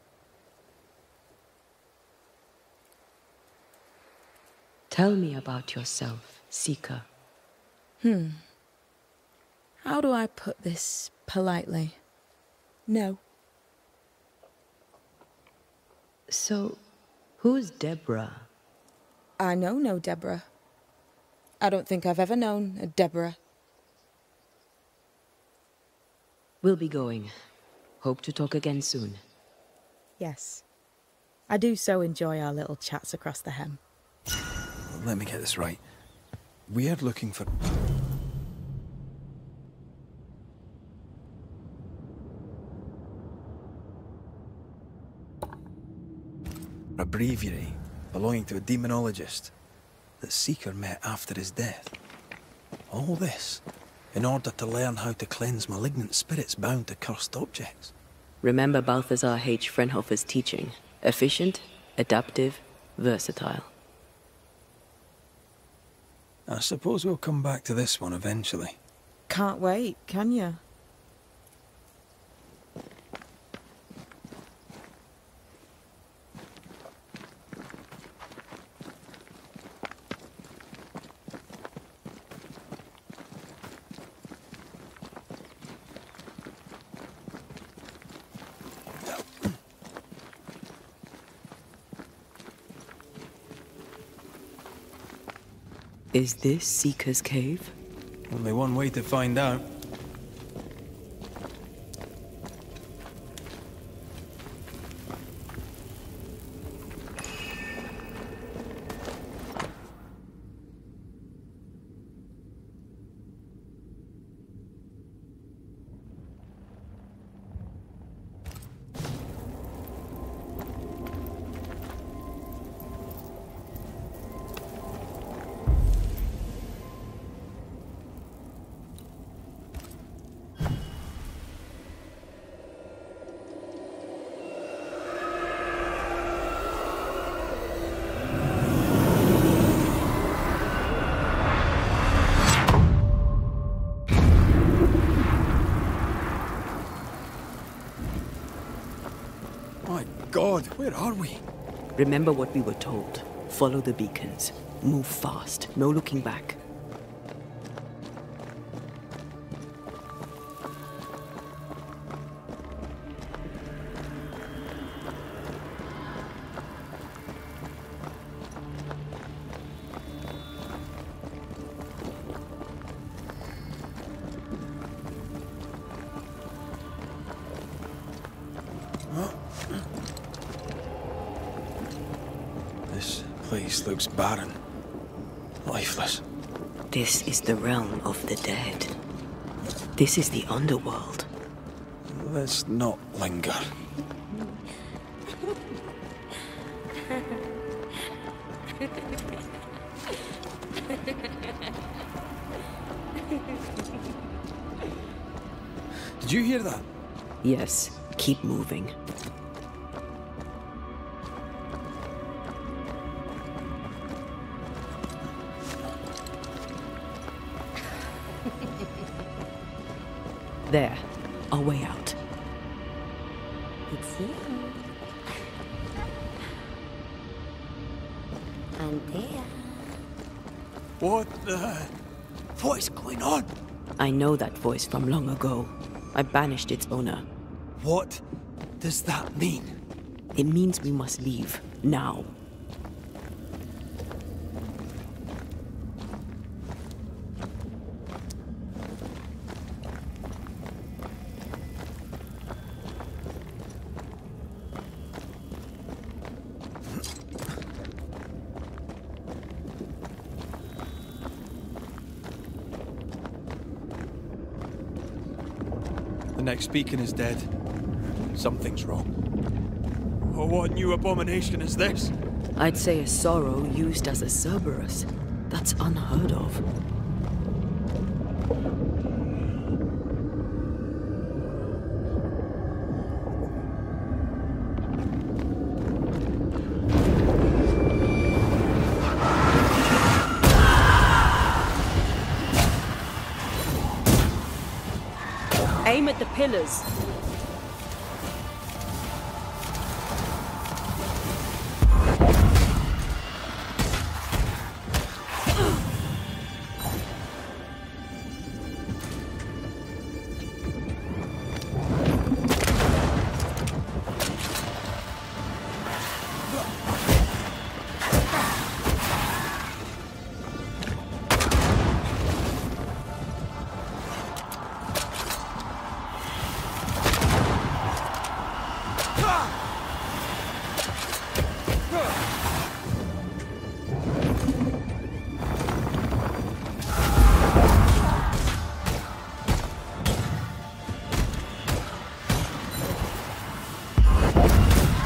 Tell me about yourself, Seeker. How do I put this politely? No. So, who's Deborah? I know no Deborah. I don't think I've ever known a Deborah. We'll be going. Hope to talk again soon. Yes. I do so enjoy our little chats across the hem. Let me get this right. We're looking for... a breviary belonging to a demonologist that Seeker met after his death. All this in order to learn how to cleanse malignant spirits bound to cursed objects. Remember Balthazar H. Frenhofer's teaching. Efficient, adaptive, versatile. I suppose we'll come back to this one eventually. Can't wait, can you? Is this Seeker's Cave? Only one way to find out. My God, where are we? Remember what we were told. Follow the beacons. Move fast. No looking back. place looks barren, lifeless. This is the realm of the dead. This is the underworld. Let's not linger. Did you hear that? Yes, keep moving. There, our way out. It's you. I'm there. What is going on? I know that voice from long ago. I banished its owner. What does that mean? It means we must leave, now. The next beacon is dead. Something's wrong. Oh, what new abomination is this? I'd say a sorrow used as a Cerberus. That's unheard of. Aim at the pillars.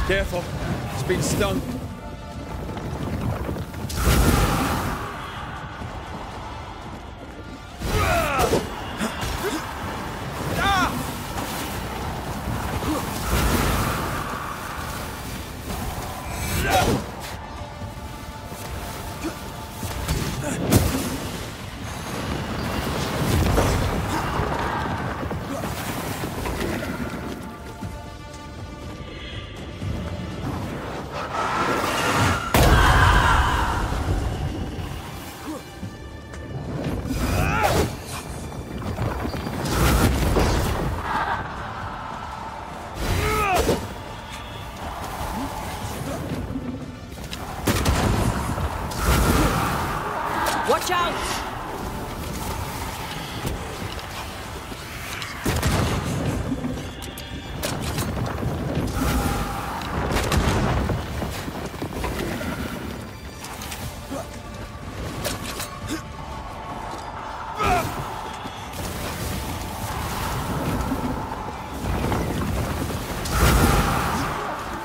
Careful. It's been stung. Watch out!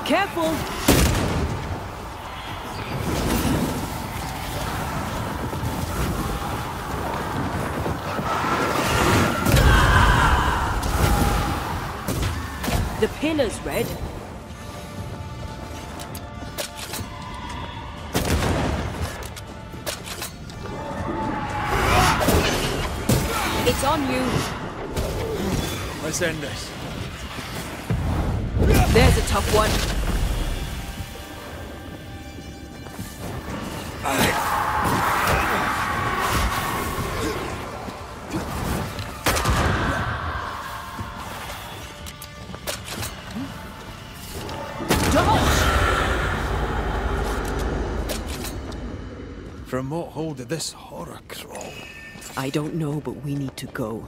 Careful! The pillar's red. It's on you. Let's end this. There's a tough one. From what hole did this horror crawl? I don't know, but we need to go.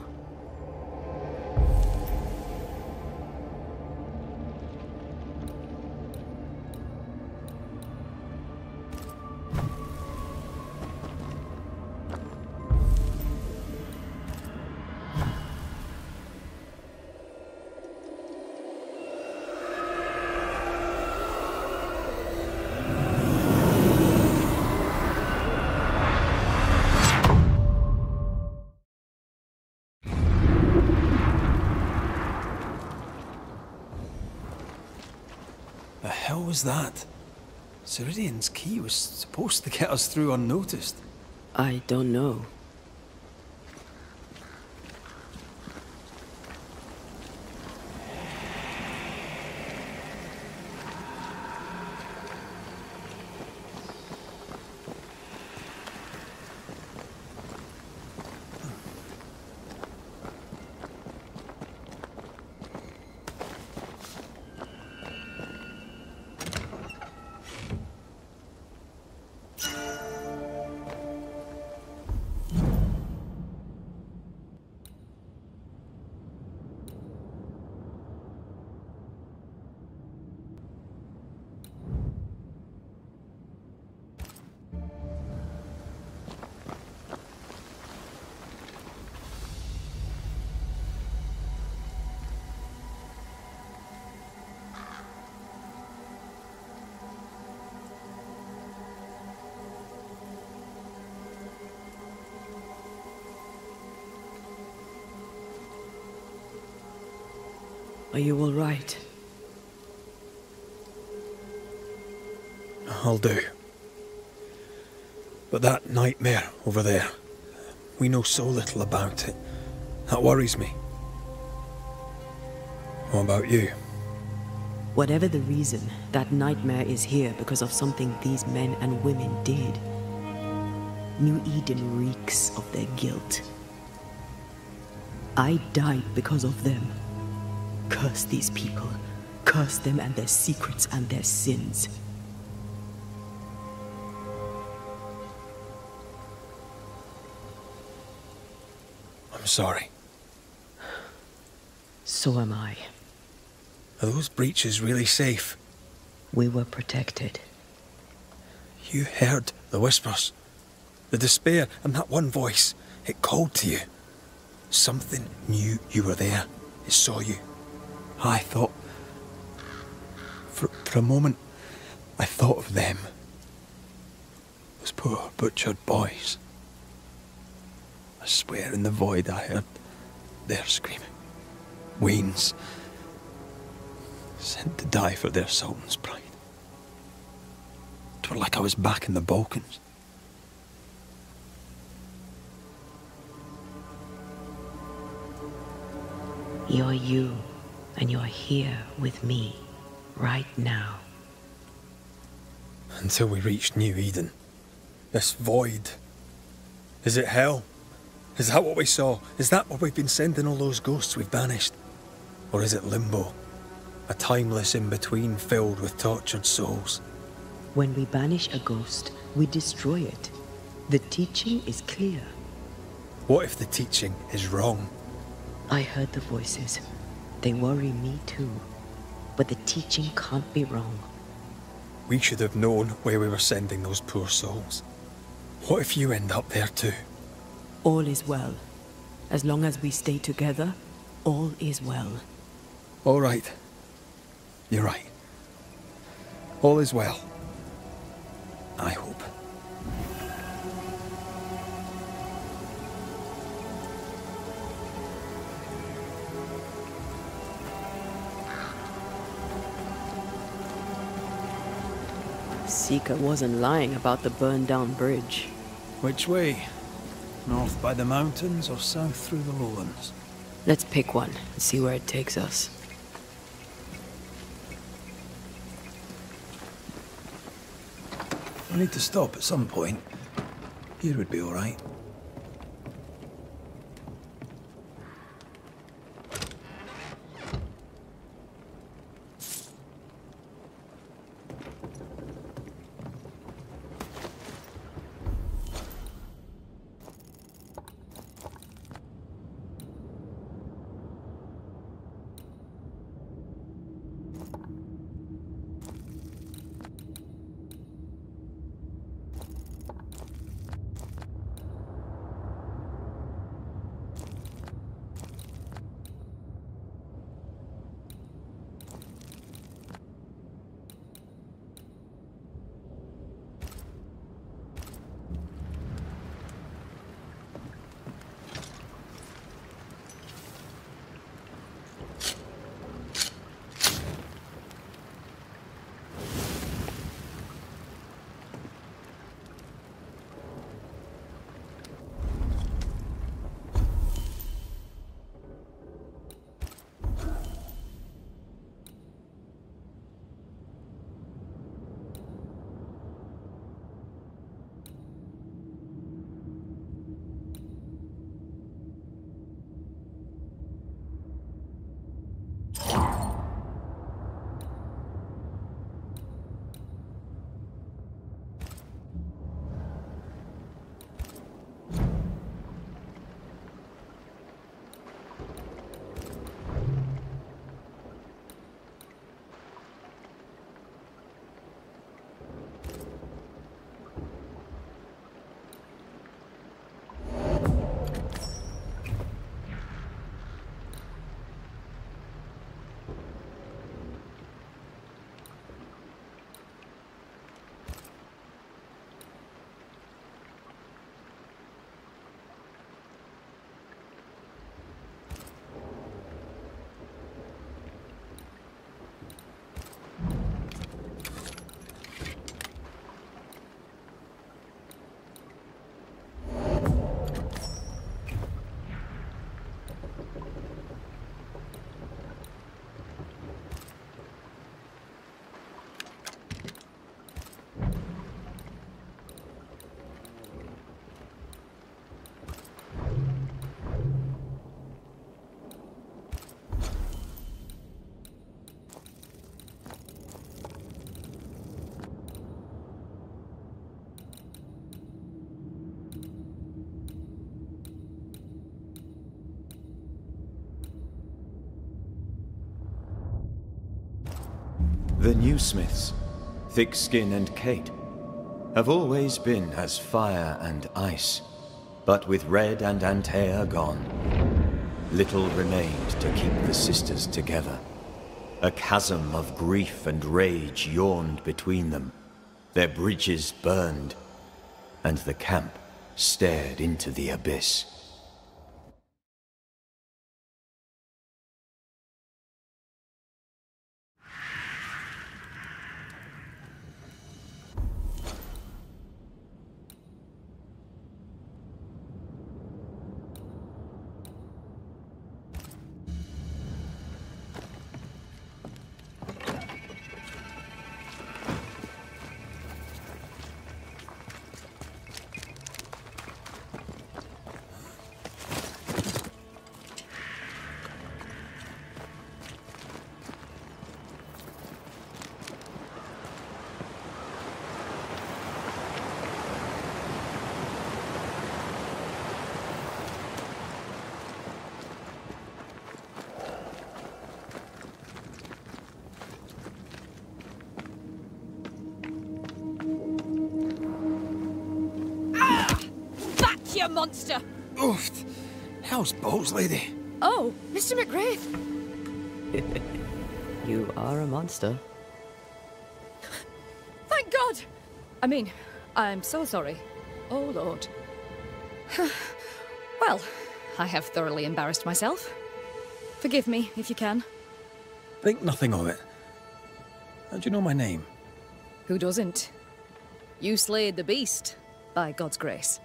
The hell was that? Ceridian's key was supposed to get us through unnoticed. I don't know. Are you all right? I'll do. But that nightmare over there, we know so little about it. That worries me. What about you? Whatever the reason, that nightmare is here because of something these men and women did. New Eden reeks of their guilt. I died because of them. Curse these people. Curse them and their secrets and their sins. I'm sorry. So am I. Are those breaches really safe? We were protected. You heard the whispers, the despair, and that one voice. It called to you. Something knew you were there. It saw you. I thought... For a moment, I thought of them. Those poor butchered boys. I swear in the void I heard their screaming. Wains. Sent to die for their sultan's pride. It were like I was back in the Balkans. You're you, and you're here with me, right now. Until we reach New Eden. This void. Is it hell? Is that what we saw? Is that what we've been sending all those ghosts we've banished? Or is it limbo? A timeless in-between filled with tortured souls? When we banish a ghost, we destroy it. The teaching is clear. What if the teaching is wrong? I heard the voices. They worry me too. But the teaching can't be wrong. We should have known where we were sending those poor souls. What if you end up there too? All is well. As long as we stay together, all is well. All right. You're right. All is well. I hope. Seeker wasn't lying about the burned-down bridge. Which way? North by the mountains or south through the lowlands? Let's pick one and see where it takes us. We need to stop at some point. Here would be all right. The new Smiths, Thickskin and Kate, have always been as fire and ice. But with Red and Antea gone, little remained to keep the sisters together. A chasm of grief and rage yawned between them. Their bridges burned, and the camp stared into the abyss. You monster! Oof! How's balls, lady? Oh, Mr. McGrath! You are a monster. Thank God! I mean, I'm so sorry. Oh, Lord. Well, I have thoroughly embarrassed myself. Forgive me, if you can. Think nothing of it. How do you know my name? Who doesn't? You slayed the beast, by God's grace.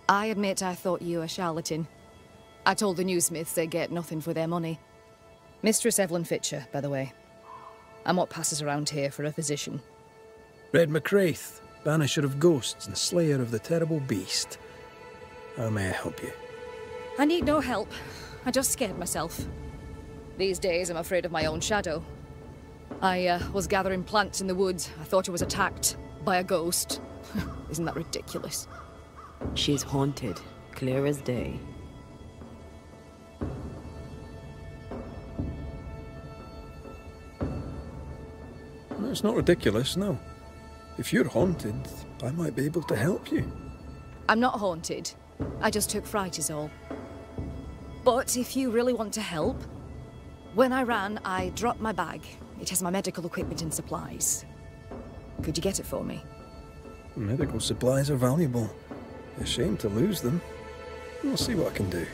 I admit I thought you a charlatan. I told the newsmiths they get nothing for their money. Mistress Evelyn Fitcher, by the way. I'm what passes around here for a physician. Red McCraith, Banisher of Ghosts and Slayer of the Terrible Beast. How may I help you? I need no help. I just scared myself. These days I'm afraid of my own shadow. I was gathering plants in the woods. I thought I was attacked by a ghost. Isn't that ridiculous? She's haunted, clear as day. It's not ridiculous, no. If you're haunted, I might be able to help you. I'm not haunted. I just took fright is all. But if you really want to help, when I ran, I dropped my bag. It has my medical equipment and supplies. Could you get it for me? Medical supplies are valuable. A shame to lose them. We'll see what I can do.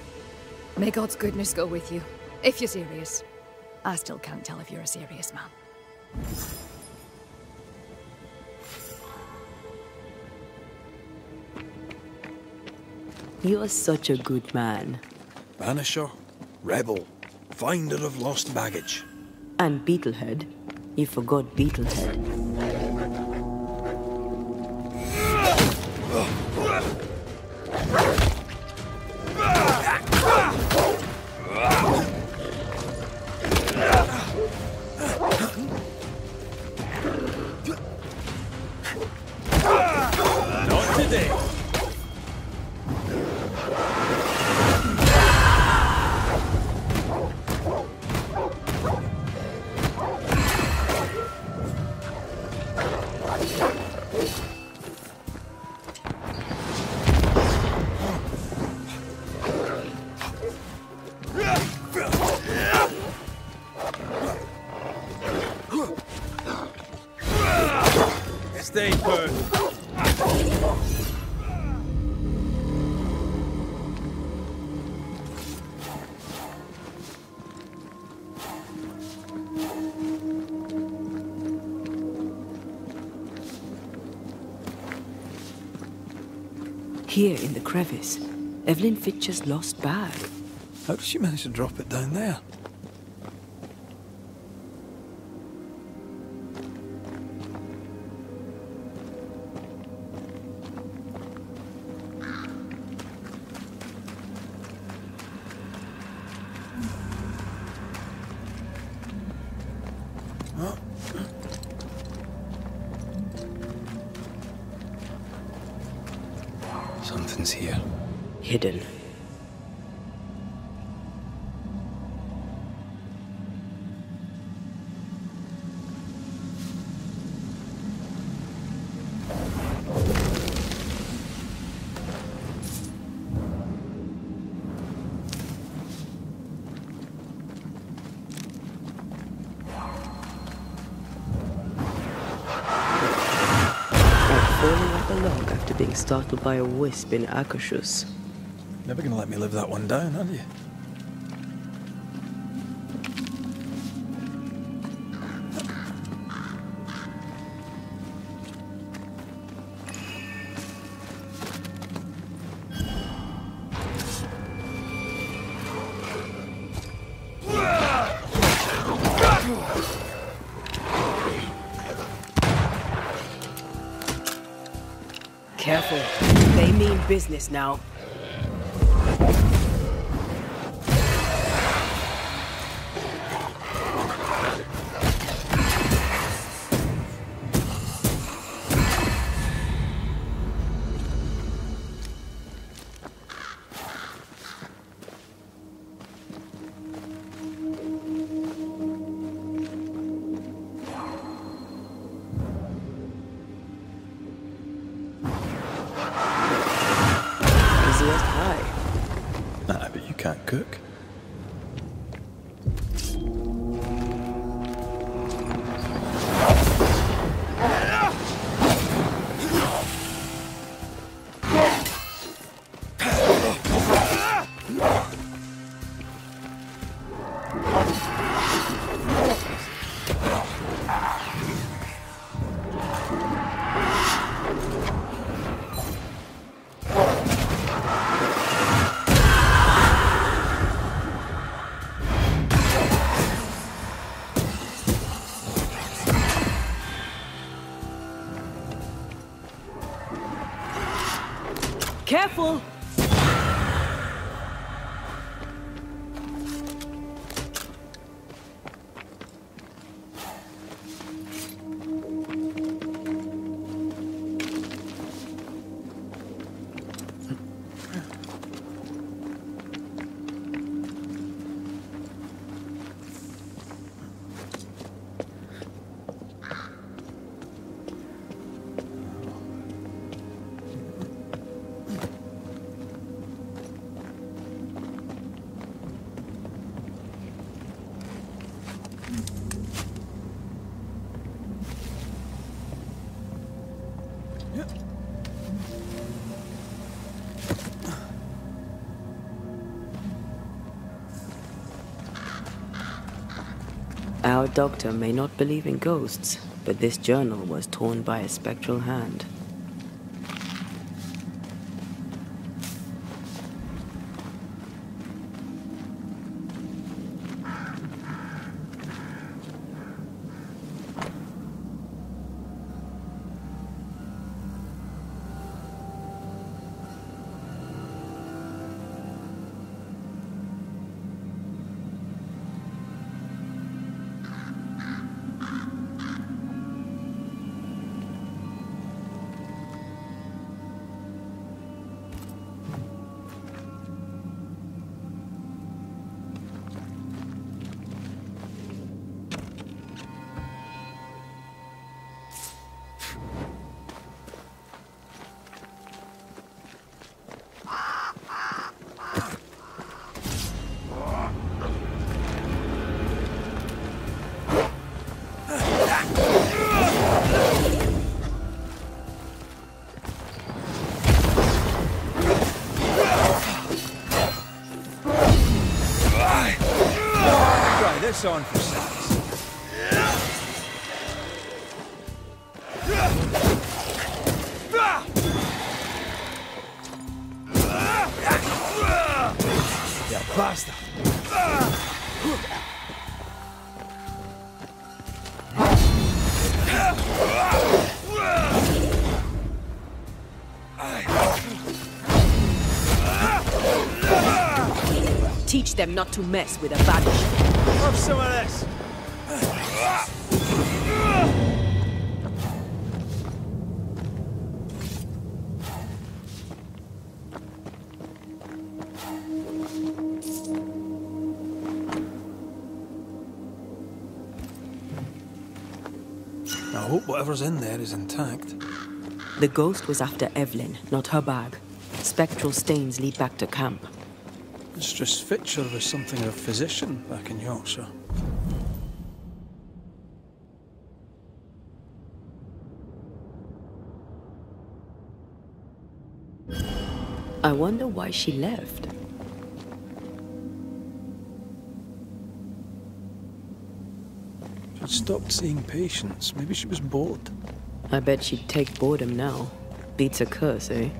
May God's goodness go with you, if you're serious. I still can't tell if you're a serious man. You are such a good man. Banisher, rebel, finder of lost baggage. And Beetlehead. You forgot Beetlehead. Not today. Stay put. Here in the crevice, Evelyn Fitcher's lost bag. How did she manage to drop it down there? Something's here. Hidden. falling off a log after being startled by a wisp in Akershus. Never gonna let me live that one down, are you? Careful. They mean business now. Nah, but you can't cook. Careful! Our doctor may not believe in ghosts, but this journal was torn by a spectral hand. This on for size. Yeah, basta. Teach them not to mess with a Banisher. Have some of this. I hope whatever's in there is intact. The ghost was after Evelyn, not her bag. Spectral stains lead back to camp. Mistress Fitcher was something of a physician back in Yorkshire. I wonder why she left. She'd stopped seeing patients. Maybe she was bored. I bet she'd take boredom now. Beats a curse, eh?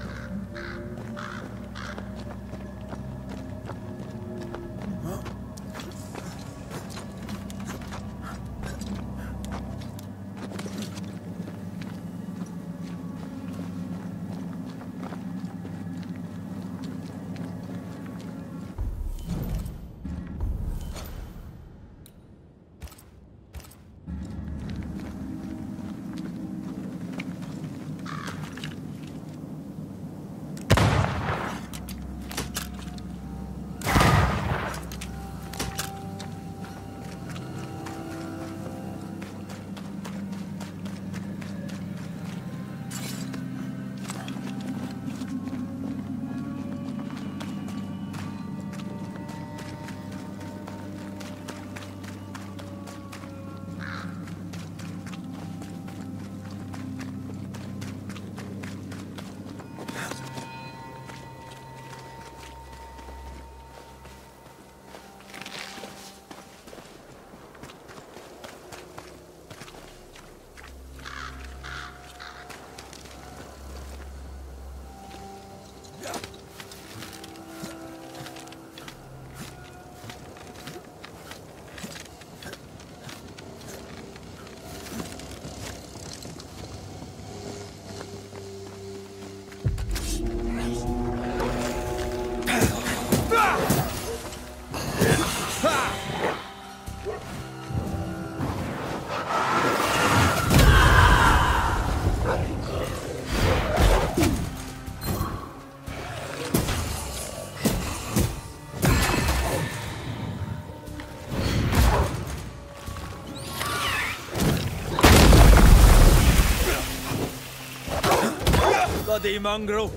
Bloody mongrel!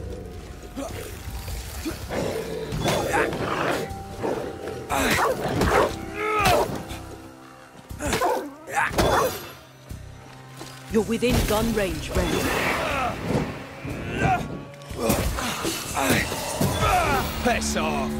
You're within gun range, Red. Piss off!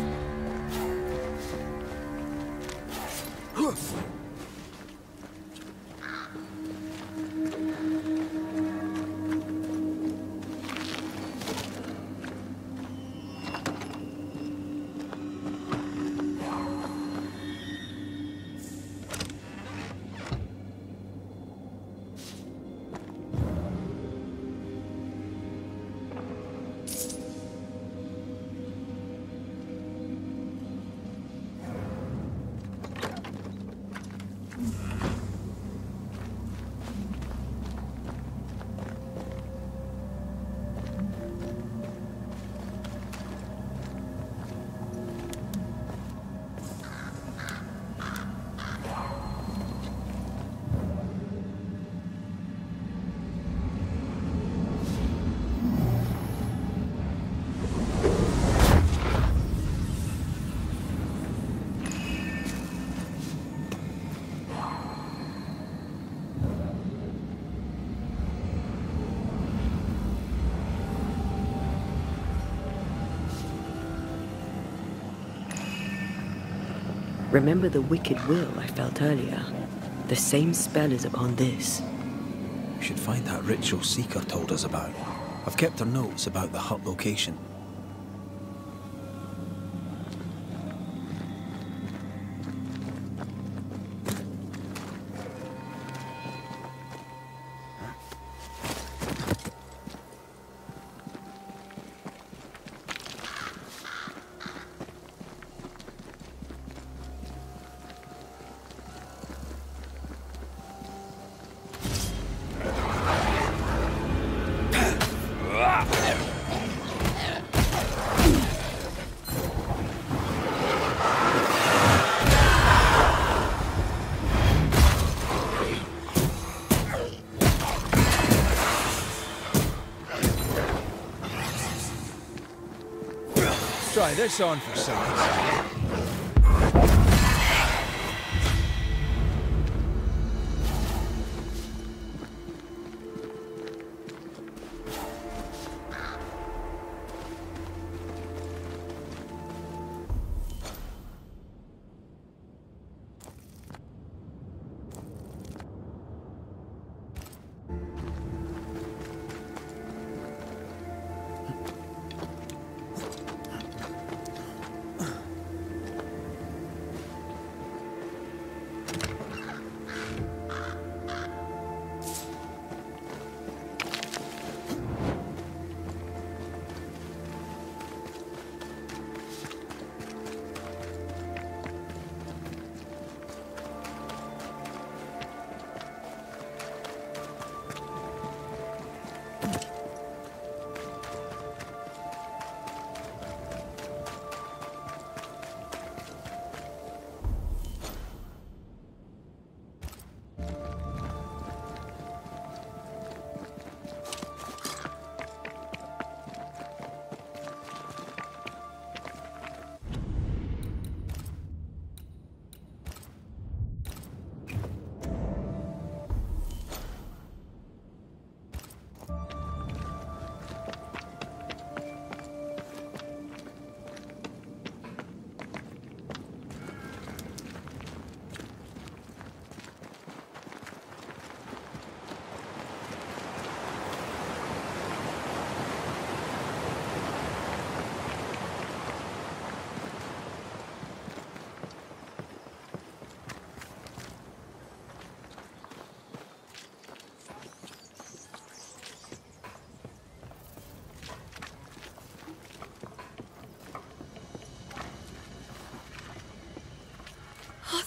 Remember the wicked will I felt earlier? The same spell is upon this. We should find that ritual Seeker told us about. I've kept her notes about the hut location. Try this on for size.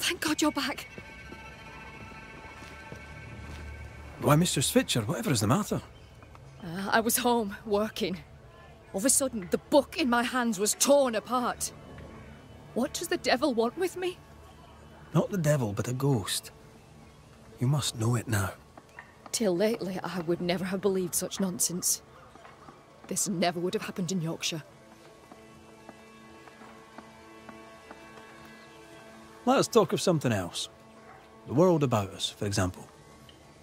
thank God you're back. Why, Mr. Switcher, whatever is the matter? I was home, working. All of a sudden, the book in my hands was torn apart. What does the devil want with me? Not the devil, but a ghost. You must know it now. Till lately, I would never have believed such nonsense. This never would have happened in Yorkshire. Let us talk of something else. The world about us, for example.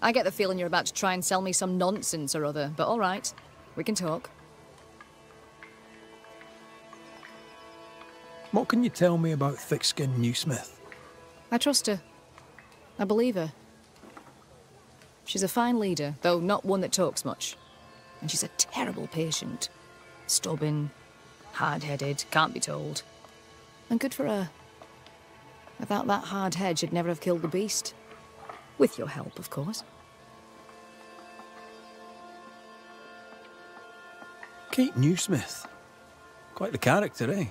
I get the feeling you're about to try and sell me some nonsense or other, but all right, we can talk. What can you tell me about thick-skinned Newsmith? I trust her. I believe her. She's a fine leader, though not one that talks much. And she's a terrible patient. Stubborn, hard-headed, can't be told. And good for her. Without that hard head, she'd never have killed the beast. With your help, of course. Kate Newsmith. Quite the character, eh?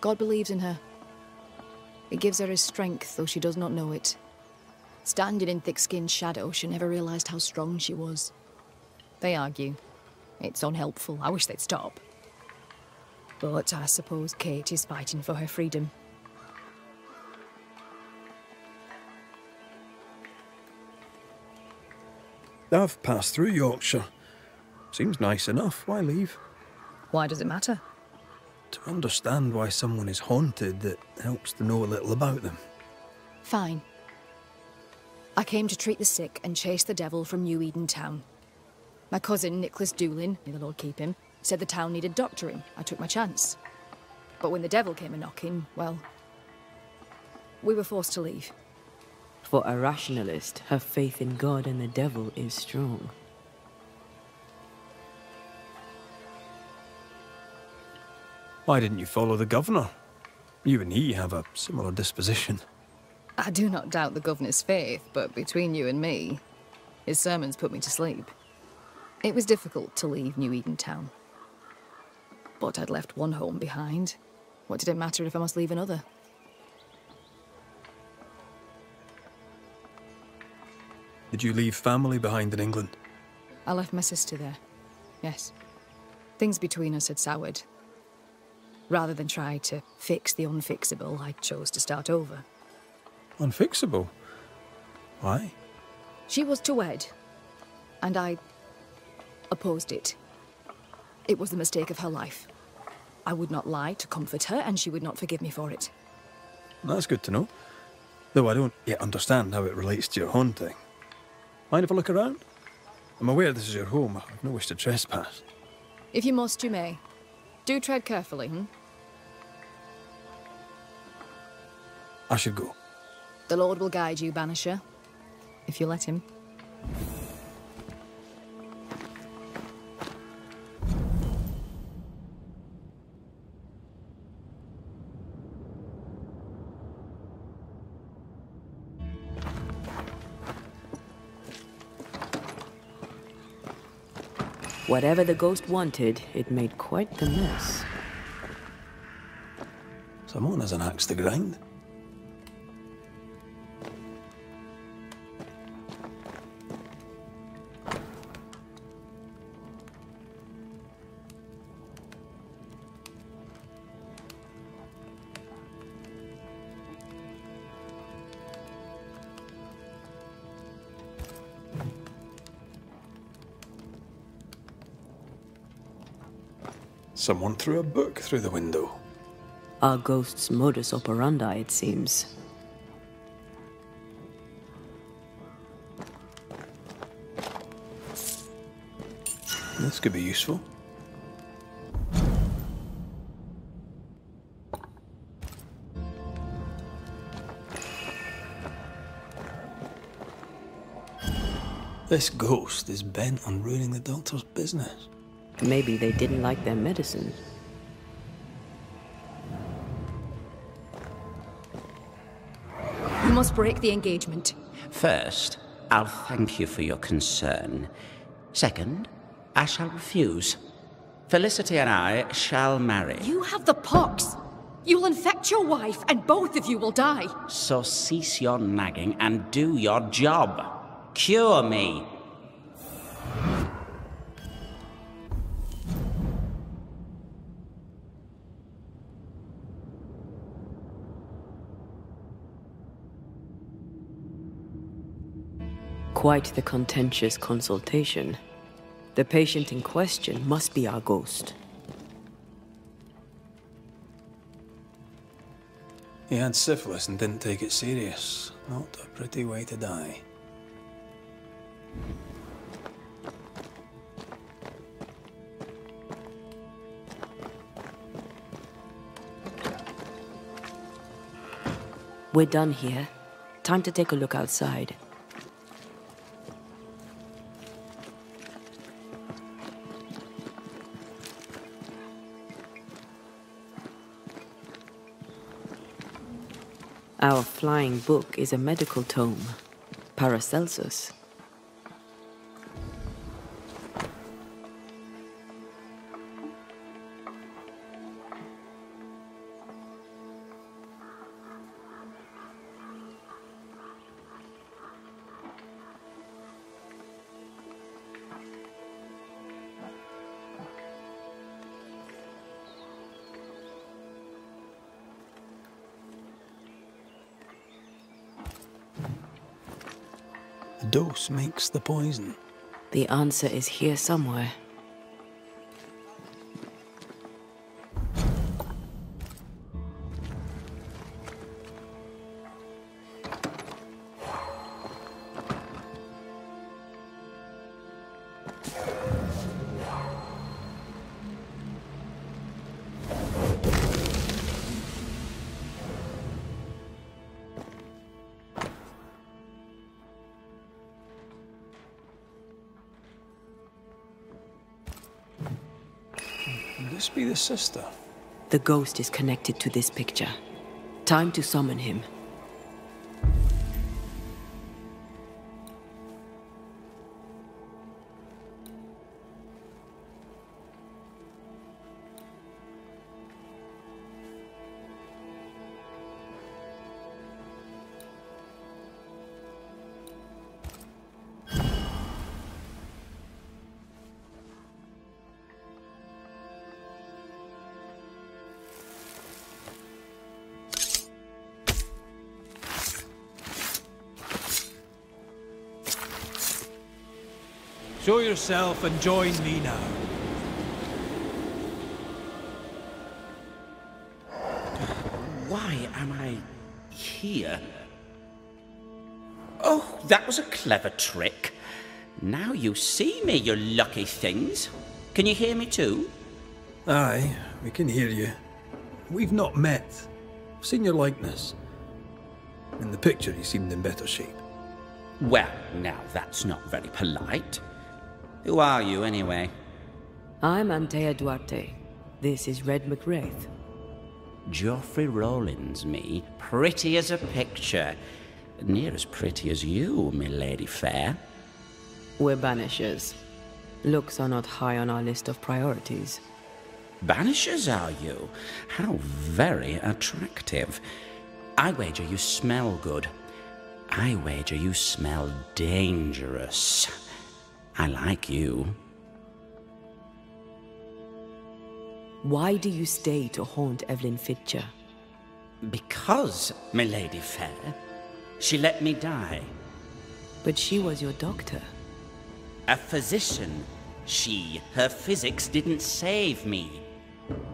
God believes in her. It gives her his strength, though she does not know it. Standing in thick-skinned shadow, she never realised how strong she was. They argue. It's unhelpful. I wish they'd stop. But I suppose Kate is fighting for her freedom. I've passed through Yorkshire. Seems nice enough. Why leave? Why does it matter? To understand why someone is haunted, it helps to know a little about them. Fine. I came to treat the sick and chase the devil from New Eden town. My cousin, Nicholas Doolin, may the Lord keep him, said the town needed doctoring. I took my chance. But when the devil came a-knocking, well, we were forced to leave. For a rationalist, her faith in God and the devil is strong. Why didn't you follow the governor? You and he have a similar disposition. I do not doubt the governor's faith, but between you and me, his sermons put me to sleep. It was difficult to leave New Eden town. But I'd left one home behind. What did it matter if I must leave another? Did you leave family behind in England? I left my sister there. Yes. Things between us had soured. Rather than try to fix the unfixable, I chose to start over. Unfixable? Why? She was to wed, and I opposed it. It was the mistake of her life. I would not lie to comfort her, and she would not forgive me for it. That's good to know. Though I don't yet understand how it relates to your haunting. Mind if I look around? I'm aware this is your home. I've no wish to trespass. If you must, you may. Do tread carefully, I should go. The Lord will guide you, Banisher, if you let him. Whatever the ghost wanted, it made quite the mess. Someone has an axe to grind. Someone threw a book through the window. Our ghost's modus operandi, it seems. This could be useful. This ghost is bent on ruining the doctor's business. Maybe they didn't like their medicine. You must break the engagement. First, I'll thank you for your concern. Second, I shall refuse. Felicity and I shall marry. You have the pox. You'll infect your wife, and both of you will die. So cease your nagging and do your job. Cure me. Quite the contentious consultation. The patient in question must be our ghost. He had syphilis and didn't take it serious. Not a pretty way to die. We're done here. Time to take a look outside. Our flying book is a medical tome, Paracelsus. The dose makes the poison. The answer is here somewhere. Could this be the sister? The ghost is connected to this picture. Time to summon him. Show yourself and join me now. Why am I here? Oh, that was a clever trick. Now you see me, you lucky things. Can you hear me too? Aye, we can hear you. We've not met. I've seen your likeness. In the picture, you seemed in better shape. Well, now that's not very polite. Who are you, anyway? I'm Antea Duarte. This is Red McWraith. Geoffrey Rollins, me. Pretty as a picture. Near as pretty as you, my lady fair. We're Banishers. Looks are not high on our list of priorities. Banishers, are you? How very attractive. I wager you smell good. I wager you smell dangerous. I like you. Why do you stay to haunt Evelyn Fitcher? Because, my lady fair, she let me die. But she was your doctor. A physician. Her physics didn't save me.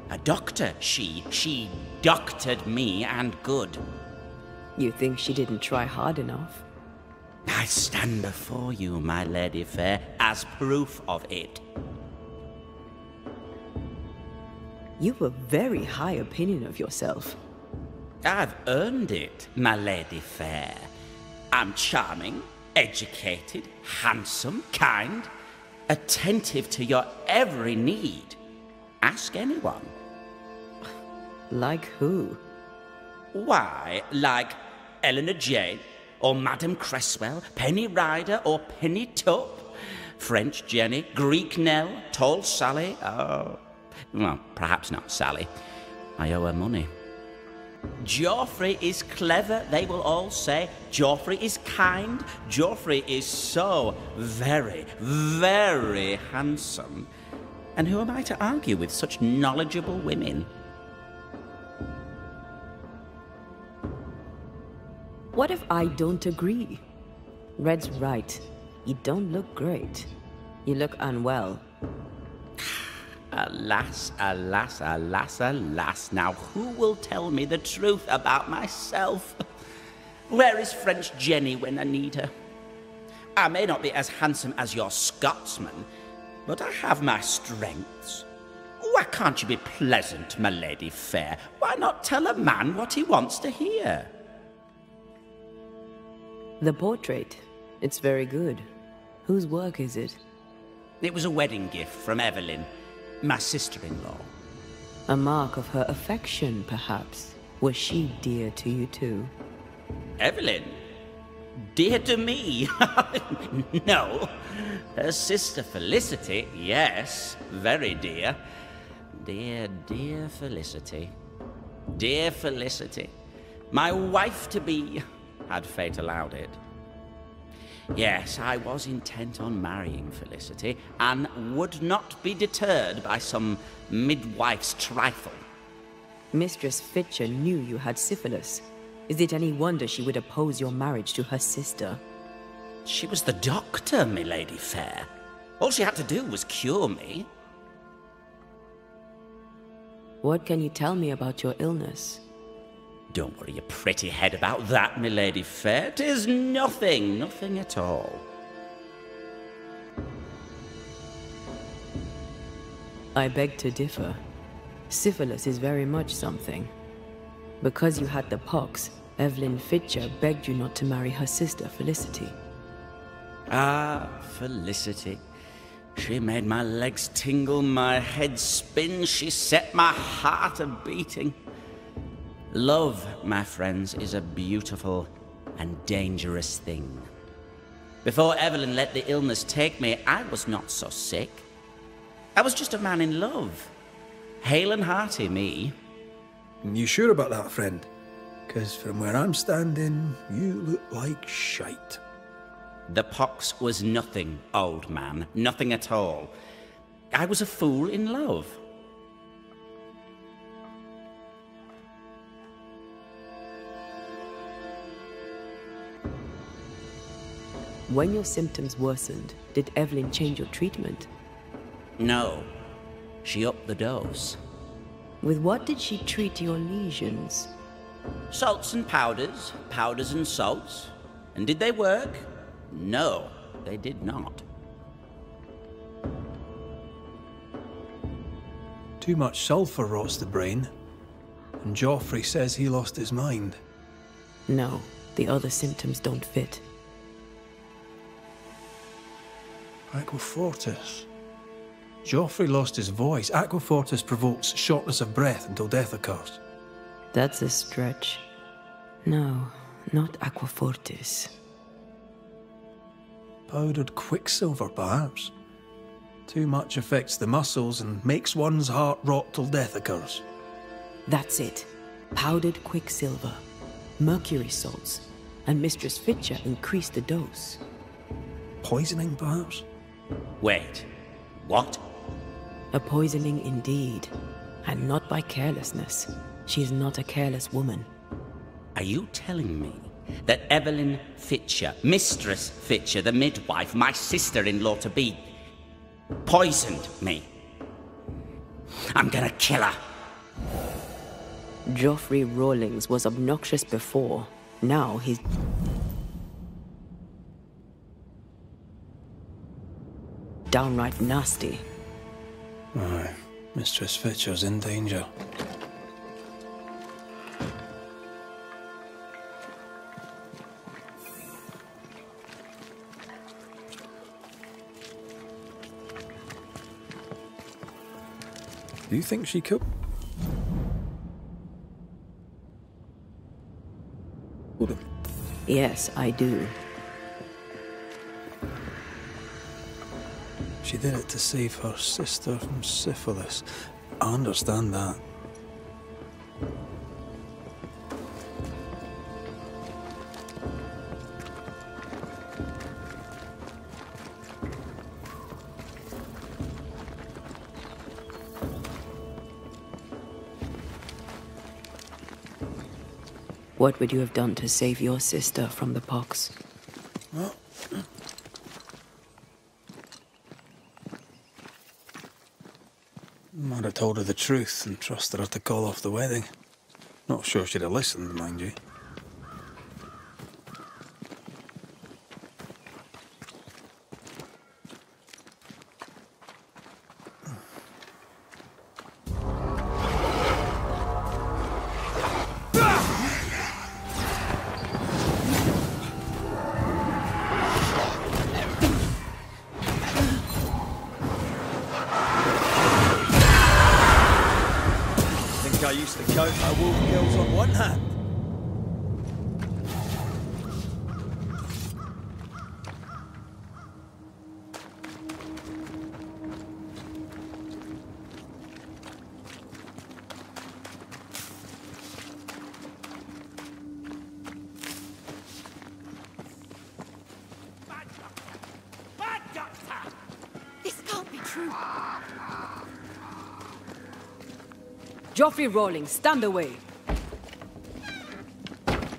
A doctor, she doctored me and good. You think she didn't try hard enough? I stand before you, my lady fair, as proof of it. You've a very high opinion of yourself. I've earned it, my lady fair. I'm charming, educated, handsome, kind, attentive to your every need. Ask anyone. Like who? Why, like Eleanor Jane, or Madame Cresswell, Penny Ryder, or Penny Tup, French Jenny, Greek Nell, Tall Sally, well, perhaps not Sally. I owe her money. Joffrey is clever, they will all say. Joffrey is kind. Joffrey is so very, very handsome. And who am I to argue with such knowledgeable women? What if I don't agree? Red's right. You don't look great. You look unwell. Alas, alas, alas, alas. Now, who will tell me the truth about myself? Where is French Jenny when I need her? I may not be as handsome as your Scotsman, but I have my strengths. Why can't you be pleasant, my lady fair? Why not tell a man what he wants to hear? The portrait. It's very good. Whose work is it? It was a wedding gift from Evelyn, my sister-in-law. A mark of her affection, perhaps. Was she dear to you too? Evelyn? Dear to me? No. Her sister Felicity, yes, very dear. Dear, dear Felicity. Dear Felicity. My wife-to-be, had fate allowed it. Yes, I was intent on marrying Felicity, and would not be deterred by some midwife's trifle. Mistress Fitcher knew you had syphilis. Is it any wonder she would oppose your marriage to her sister? She was the doctor, my lady fair. All she had to do was cure me. What can you tell me about your illness? Don't worry your pretty head about that, my lady fair. 'Tis nothing, nothing at all. I beg to differ. Syphilis is very much something. Because you had the pox, Evelyn Fitcher begged you not to marry her sister, Felicity. Ah, Felicity. She made my legs tingle, my head spin, she set my heart a-beating. Love, my friends, is a beautiful and dangerous thing. Before Evelyn let the illness take me, I was not so sick. I was just a man in love. Hale and hearty, me. You sure about that, friend? 'Cause from where I'm standing, you look like shite. The pox was nothing, old man. Nothing at all. I was a fool in love. When your symptoms worsened, did Evelyn change your treatment? No. She upped the dose. With what did she treat your lesions? Salts and powders, powders and salts. And did they work? No, they did not. Too much sulfur rots the brain. And Joffrey says he lost his mind. No, the other symptoms don't fit. Aquafortis. Joffrey lost his voice. Aquafortis provokes shortness of breath until death occurs. That's a stretch. No, not Aquafortis. Powdered quicksilver, perhaps. Too much affects the muscles and makes one's heart rot till death occurs. That's it. Powdered quicksilver, mercury salts, and Mistress Fitcher increased the dose. Poisoning, perhaps? Wait, what? A poisoning indeed, and not by carelessness. She is not a careless woman. Are you telling me that Evelyn Fitcher, Mistress Fitcher, the midwife, my sister-in-law-to-be, poisoned me? I'm gonna kill her. Joffrey Rawlings was obnoxious before. Now he's... downright nasty. Aye, Mistress Fitcher's in danger. Do you think she could? Yes, I do. She did it to save her sister from syphilis. I understand that. What would you have done to save your sister from the pox? Well, might have told her the truth and trusted her to call off the wedding. Not sure she'd have listened, mind you. I used to count my wolf kills on one hand. This can't be true. Joffrey Rawlings, stand away.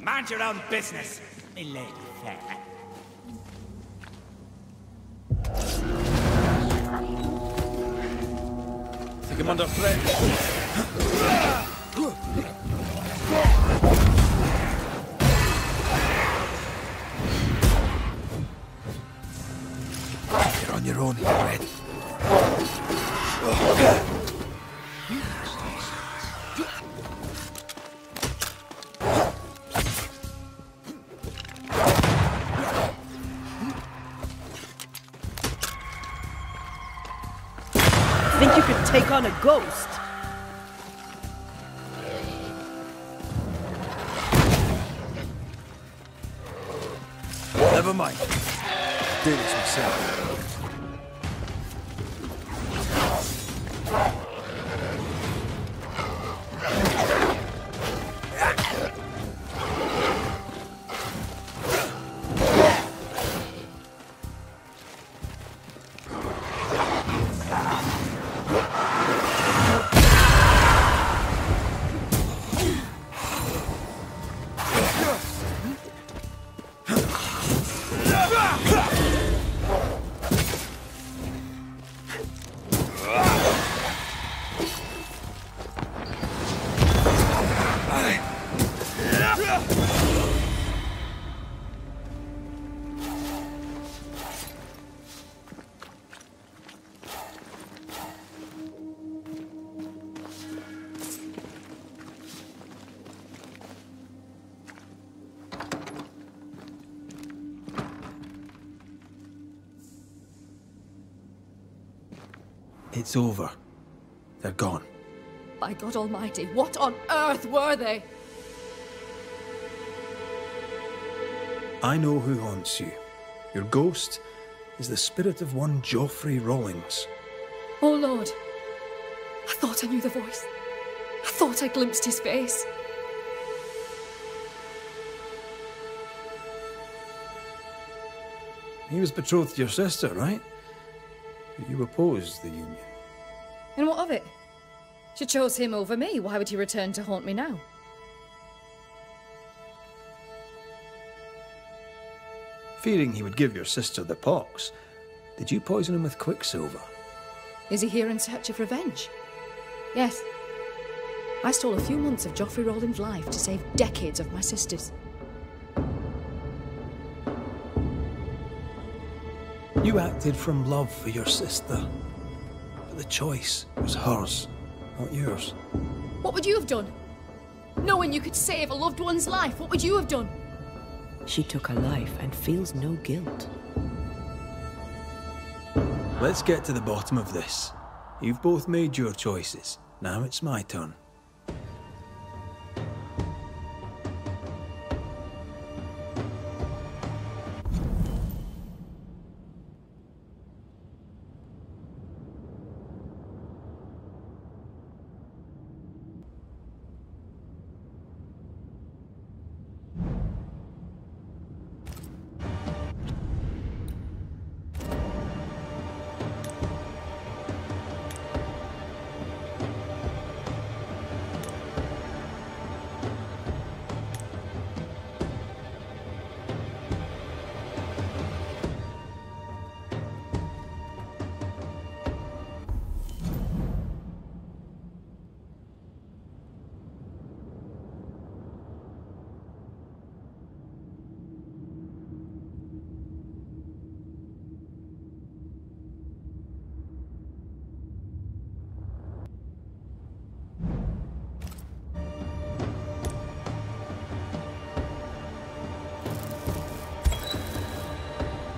Mind your own business, me lady fair. Think I'm under threat. You're on your own, Red. Think you could take on a ghost? Never mind. Do this myself. It's over. They're gone. By God Almighty, what on earth were they? I know who haunts you. Your ghost is the spirit of one Joffrey Rawlings. Oh Lord, I thought I knew the voice. I thought I glimpsed his face. He was betrothed to your sister, right? But you opposed the union. And what of it? She chose him over me. Why would he return to haunt me now? Fearing he would give your sister the pox, did you poison him with quicksilver? Is he here in search of revenge? Yes. I stole a few months of Joffrey Rawlings' life to save decades of my sister's. You acted from love for your sister, but the choice was hers, not yours. What would you have done? Knowing you could save a loved one's life, what would you have done? She took her life and feels no guilt. Let's get to the bottom of this. You've both made your choices. Now it's my turn.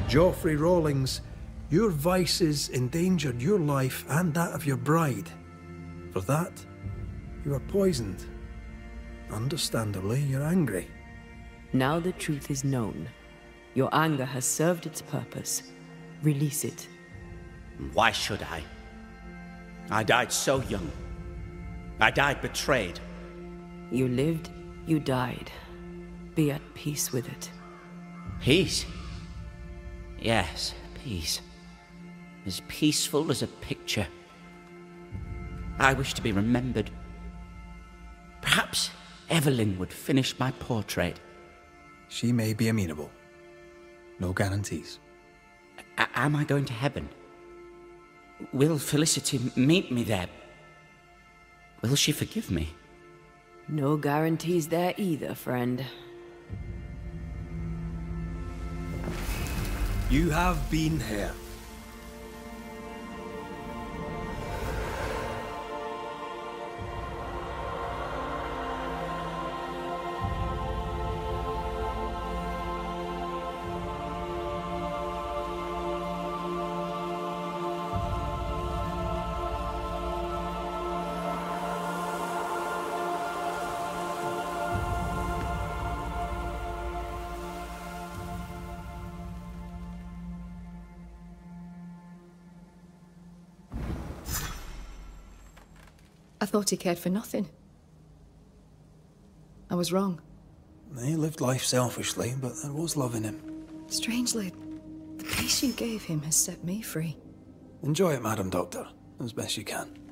Joffrey Rawlings, your vices endangered your life and that of your bride. For that, you are poisoned. Understandably, you're angry. Now the truth is known. Your anger has served its purpose. Release it. Why should I? I died so young. I died betrayed. You lived, you died. Be at peace with it. Peace? Yes, peace. As peaceful as a picture. I wish to be remembered. Perhaps Evelyn would finish my portrait. She may be amenable. No guarantees. Am I going to heaven? Will Felicity meet me there? Will she forgive me? No guarantees there either, friend. You have been here. I thought he cared for nothing. I was wrong. He lived life selfishly, but there was love in him. Strangely, the peace you gave him has set me free. Enjoy it, Madam Doctor, as best you can.